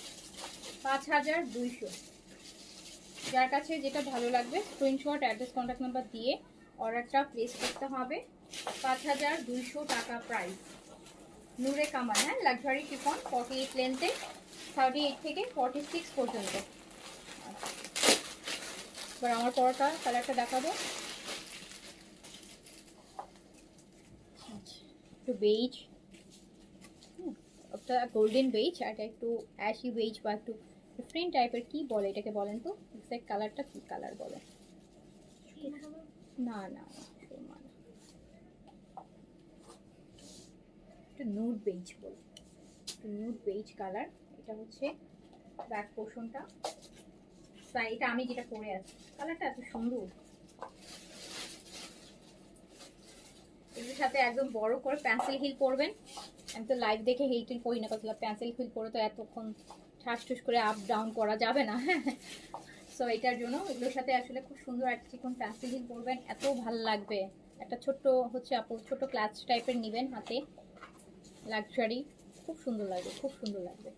5200। যার কাছে যেটা ভালো লাগবে স্ক্রিনশট, অ্যাড্রেস, কন্ট্যাক্ট নাম্বার দিয়ে অর্ডারটা প্লেস করতে হবে। 5200 টাকা প্রাইস। নূরে কামাল, হ্যাঁ, লাক্সারি শিফন, 48 লেন্থে, 38 থেকে 46 পর্যন্ত। এবার আমার পরটা কালারটা দেখাবো, একটু বেজ, একটা গোল্ডেন বেজ, আর একটু অ্যাশি বেজ বা একটু ডিফারেন্ট টাইপের, কি বলে এটাকে বলেন তো, এক্সাক্ট কালারটা কি কালার বলে? না না, একটু নুড বেজ বলে, একটু নুড বেজ কালার। এটা হচ্ছে ব্যাক পোর্শনটা, এটা আমি যেটা পরে আছি, কালারটা এত সুন্দর। এর সাথে একদম বড় করে পেন্সিল হিল পরবেন। আমি তো লাইভ দেখে হিল টিল পরি না, কথা পেন্সিল হিল পরে তো এতক্ষণ ঠাস ঠুস করে আপ ডাউন করা যাবে না, হ্যাঁ। সো এটার জন্য এগুলোর সাথে আসলে খুব সুন্দর একটা চিকন পেন্সিল হিল পরবেন, এত ভালো লাগবে। একটা ছোট্ট হচ্ছে আপু, ছোট ক্লাচ টাইপের নেবেন হাতে, লাক্সারি, খুব সুন্দর লাগবে, খুব সুন্দর লাগবে।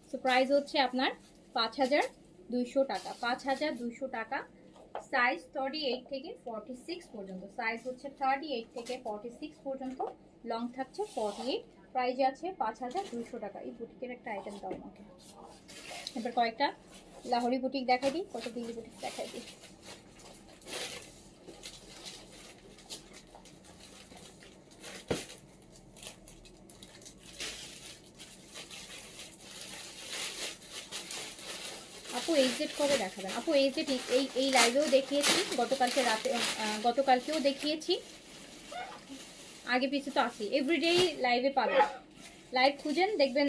সো প্রাইস হচ্ছে আপনার 5200 টাকা, 5200 টাকা। সাইজ 38 থেকে 46 পর্যন্ত, সাইজ হচ্ছে 38 থেকে 46 পর্যন্ত, লং থাকছে 48। প্রাইস আছে 5200 টাকা। এই বুটিকের একটা আইটেম দাও আমাকে। এবার কয়েকটা লাহোরি বুটিক দেখাই দিই, কত দিল্লি বুটিক দেখাই দিই। আপু এইচজেড কবে দেখাবেন? আপু এইচজেড এই লাইভেও দেখিয়েছি, গতকালকে রাতে, গতকালকেও দেখিয়েছি, আগে পিছু তো আসি, এভরিডেই লাইভে পাবেন। লাইভ খুঁজেন দেখবেন,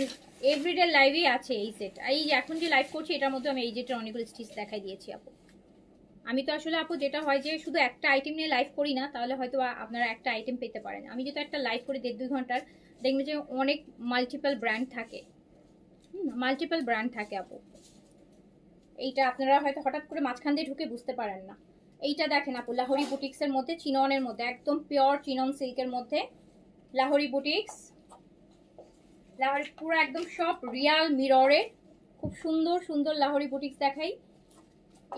এভরিডে লাইভেই আছে এই সেট। এই এখন যে লাইভ করছি এটার মধ্যে আমি এই যেটার অনেকগুলো স্টিচ দেখাই দিয়েছি আপু। আমি তো আসলে আপু যেটা হয় যে শুধু একটা আইটেম নিয়ে লাইভ করি না, তাহলে হয়তো আপনারা একটা আইটেম পেতে পারেন। আমি যেহেতু একটা লাইভ করি 1.5-2 ঘন্টার, দেখবেন যে অনেক মাল্টিপল ব্র্যান্ড থাকে, মাল্টিপল ব্র্যান্ড থাকে আপু। এইটা আপনারা হয়তো হঠাৎ করে মাঝখান দিয়ে ঢুকে বুঝতে পারেন না। এইটা দেখেন আপু, লাহোরি বুটিক্সের মধ্যে, চিননের মধ্যে, একদম পিওর চিনন সিল্কের মধ্যে লাহোরি বুটিক্স, লাহোরি পুরো একদম সব রিয়াল মিররে, খুব সুন্দর সুন্দর লাহোরি বুটিক্স দেখাই।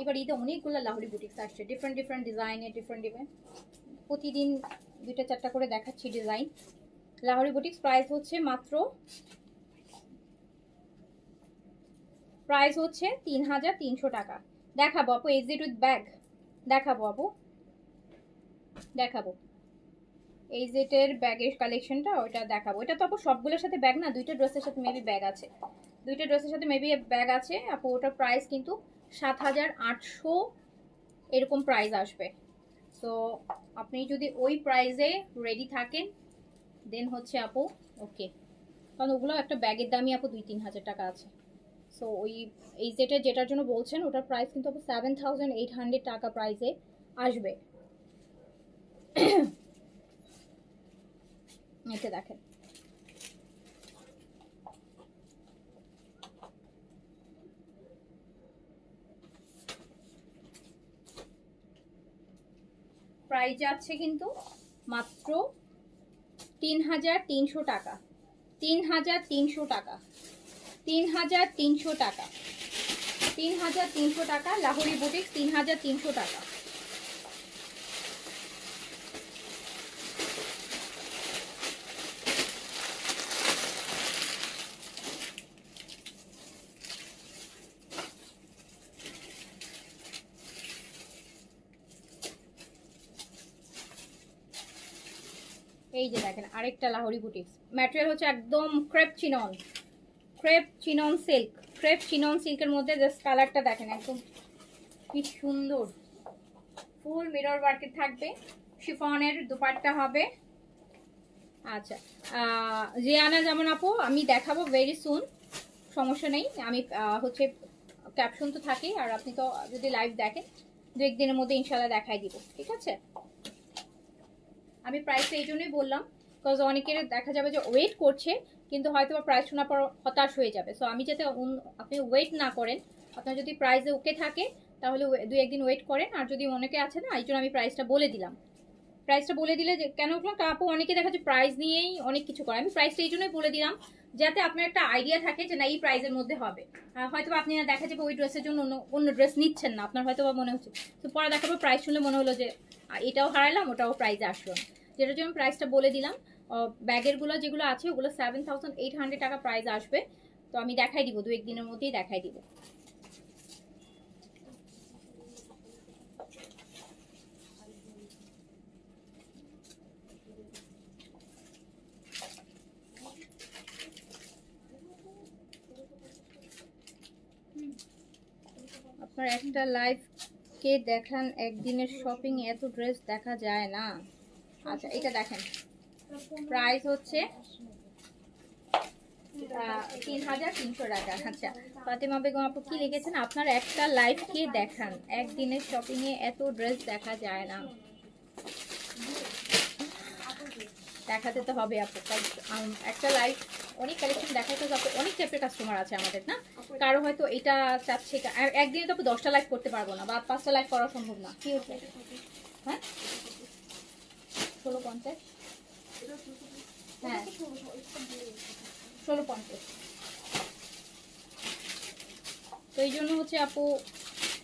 এবার ঈদে অনেকগুলো লাহোরি বুটিক্স আসছে, ডিফারেন্ট ডিফারেন্ট ডিজাইনে, ডিফারেন্ট ডিফারেন্ট, প্রতিদিন 2-4টা করে দেখাচ্ছি ডিজাইন। লাহোরি বুটিক্স প্রাইস হচ্ছে মাত্র, প্রাইস হচ্ছে 3300 টাকা। দেখাবো আপু এইচজেড উইথ ব্যাগ, দেখাবো আপু, দেখাবো এইচজেডের ব্যাগের কালেকশনটা, ওইটা দেখাবো। এটা তো আপু সবগুলোর সাথে ব্যাগ না, দুইটা ড্রেসের সাথে মেবি ব্যাগ আছে, দুইটা ড্রেসের সাথে মেবি ব্যাগ আছে আপু। ওটার প্রাইস কিন্তু 7800 এরকম প্রাইস আসবে। সো আপনি যদি ওই প্রাইসে রেডি থাকেন দেন হচ্ছে আপু ওকে, কারণ ওগুলো একটা ব্যাগের দামই আপু 2-3 হাজার টাকা আছে। সো ওই এই যেটার জন্য বলছেন ওটার প্রাইস কিন্তু আপু 7800 টাকা প্রাইসে আসবে। এটা দেখেন, প্রাইস যাচ্ছে কিন্তু মাত্র 3300 টাকা, 3,300 টাকা, 3,300 টাকা, 3,300 টাকা লাহোরি বুটিক, 3,300 টাকা। এই যে দেখেন আরেকটা লাহোরি বুটিক্স, ম্যাটেরিয়াল হচ্ছে একদম crepe chinon, crepe chinon silk, crepe chinon সিল্কের মধ্যে জাস্ট কালারটা দেখেন একদম কি সুন্দর, ফুল মিরর ওয়ার্কের থাকবে, শিফনের দুপাট্টা হবে। আচ্ছা জিয়ানা যেমন আপু আমি দেখাবো ভেরি সুন, সমস্যা নেই, আমি হচ্ছে ক্যাপশন তো থাকেই, আর আপনি তো যদি লাইভ দেখেন দু একদিনের মধ্যে ইনশাল্লাহ দেখাই দিব, ঠিক আছে। আমি প্রাইসটা এই জন্যই বললাম, বিকজ অনেকের দেখা যাবে যে ওয়েট করছে কিন্তু হয়তো বা প্রাইস শোনার পর হতাশ হয়ে যাবে। সো আমি যাতে আপনি ওয়েট না করেন, আপনার যদি প্রাইসে ওকে থাকে তাহলে দু একদিন ওয়েট করেন, আর যদি অনেকে আছে না এই জন্য আমি প্রাইসটা বলে দিলাম। প্রাইসটা বলে দিলে যে কেন আপু অনেকে দেখা যাচ্ছে প্রাইস নিয়েই অনেক কিছু করে, আমি প্রাইসটা এই জন্যই বলে দিলাম যাতে আপনার একটা আইডিয়া থাকে যে না এই প্রাইসের মধ্যে হবে। হয়তো আপনি না দেখা যাবে ওই ড্রেসের জন্য অন্য ড্রেস নিচ্ছেন না, আপনার হয়তো বা মনে হচ্ছে, তো পরে দেখাবো প্রাইস শুনলে মনে হলো যে এটাও হারাইলাম ওটাও প্রাইসে আসলো না, যেটার জন্য প্রাইসটা বলে দিলাম। ব্যাগেরগুলো যেগুলো আছে ওগুলো 7,800 টাকা প্রাইস আসবে, তো আমি দেখাই দিব দু একদিনের মধ্যেই দেখাই দিব। আপনার একটা লাইভ কে দেখান, একদিনের শপিং এত ড্রেস দেখা যায় না। আচ্ছা এটা দেখেন প্রাইস হচ্ছে 3,300 টাকা। আচ্ছা ফাতেমা বেগম আপু কি লিখেছেন, আপনার একটা লাইভ কে দেখান, একদিনের শপিং এ এত ড্রেস দেখা যায় না। দেখাতে তো হবে আপু, একটা লাইভ অনেক কালেকশন দেখাতে তো অনেক টাইপের কাস্টমার আছে আমাদের না, কারো হয়তো এটা চাচ্ছে, একদিনে তো 10টা লাইভ করতে পারবো না বা 5টা লাইভ করা সম্ভব না। কি হচ্ছে হ্যাঁ 1650, হ্যাঁ 1650। তো এই জন্য হচ্ছে আপু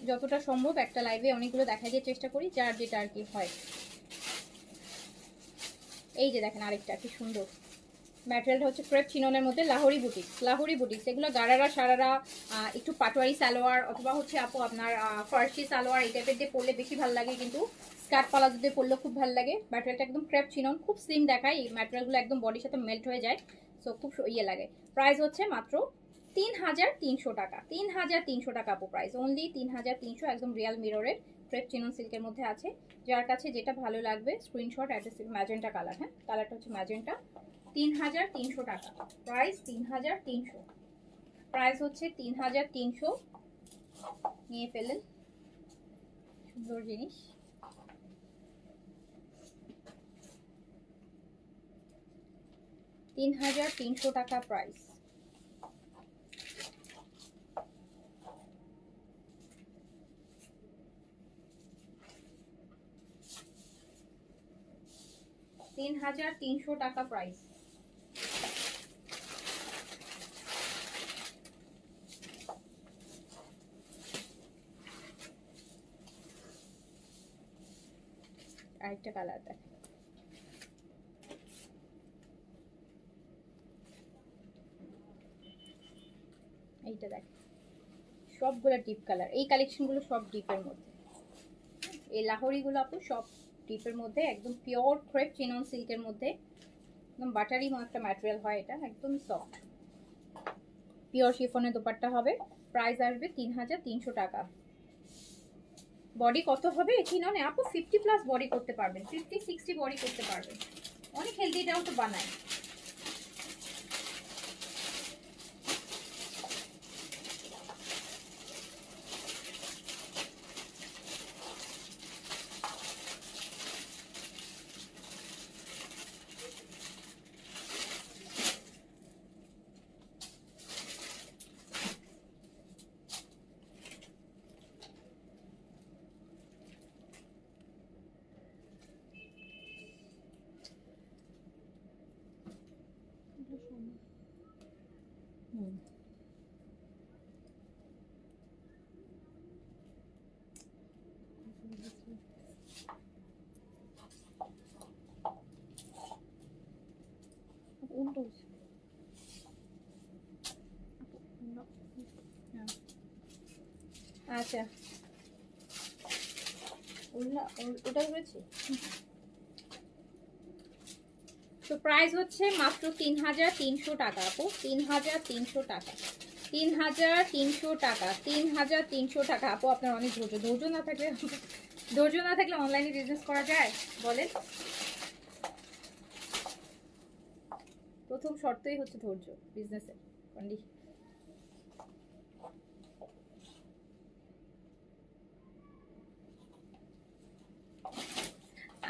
যতটা সম্ভব একটা লাইভে অনেকগুলো দেখা দিয়ে চেষ্টা করি, যার যেটা আর কি হয়। এই যে দেখেন আরেকটা কি সুন্দর, ম্যাটেরিয়ালটা হচ্ছে ক্রেপ চিননের মধ্যে লাহোরি বুটিক্স, লাহোরি বুটিক্স এগুলো গারারা সারারা একটু পাটোয়ারি সালোয়ার অথবা হচ্ছে আপু আপনার ফার্সি সালোয়ার এই টাইপের দিয়ে পরলে বেশি ভালো লাগে, কিন্তু স্কার্ট পালা দিয়ে পরলে খুব ভালো লাগে। ম্যাটেরিয়ালটা একদম ক্রেপ চিনন, খুব স্লিম দেখায়, এই ম্যাটেরিয়ালগুলো একদম বডির সাথে মেল্ট হয়ে যায়, সো খুব ইয়ে লাগে। প্রাইস হচ্ছে মাত্র 3,300 টাকা, 3,300 টাকা আপু প্রাইস, অনলি 3,300, একদম রিয়াল মিররের ক্রেপ চিনন সিল্কের মধ্যে আছে। যার কাছে যেটা ভালো লাগবে স্ক্রিনশট অ্যাড্রেস, ম্যাজেন্টা কালার, হ্যাঁ কালারটা হচ্ছে ম্যাজেন্টা। 3,300 টাকা প্রাইস, 3,300 প্রাইস হচ্ছে 3,300, নিয়ে ফেলেন, সুন্দর জিনিস। টাকা প্রাইস। টাকা প্রাইস। আরেকটা কালার দেখ, এইটা দেখ, সবগুলো ডিপ কালার, এই কালেকশনগুলো সব ডিপের মধ্যে, এই লাহোরিগুলো আপু সব ডিপের মধ্যে, একদম পিওর ক্রেপ চিনন সিল্কের মধ্যে, একদম বাটারি একটা ম্যাটেরিয়াল হয়, এটা একদম সফট পিওর শিফনের দোপাট্টা হবে। প্রাইস আসবে 3,300 টাকা। বডি কত হবে চিননে আপু? 50+ বডি করতে পারবেন, 50-60 বডি করতে পারবেন, অনেক হেলদিটাও তো বানায়। আচ্ছা, ওটাই হয়েছে। তো প্রাইস হচ্ছে মাত্র 3300 টাকা আপু, 3300 টাকা, 3300 টাকা, 3300 টাকা আপু। আপনার অনেক ধৈর্য না থাকলে, অনলাইনে বিজনেস করা যায় বলেন? প্রথম শর্তই হচ্ছে ধৈর্য বিজনেসের কন্ডিশন।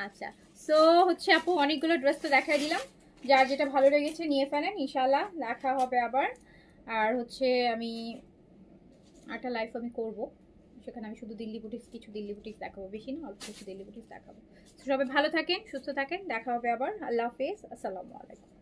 আচ্ছা, সো হচ্ছে আপু অনেকগুলো ড্রেস তো দেখাই দিলাম, যার যেটা ভালো লেগেছে নিয়ে ফেলেন, ইনশাল্লাহ দেখা হবে আবার। আর হচ্ছে আমি একটা লাইফ আমি করব, সেখানে আমি শুধু দিল্লি বুটিক্স, কিছু দিল্লি বুটিক্স দেখাবো, বেশি না, অল্প কিছু দিল্লি বুটিক্স দেখাবো। সবাই ভালো থাকেন, সুস্থ থাকেন, দেখা হবে আবার। আল্লাহ হাফেজ, আসসালামু আলাইকুম।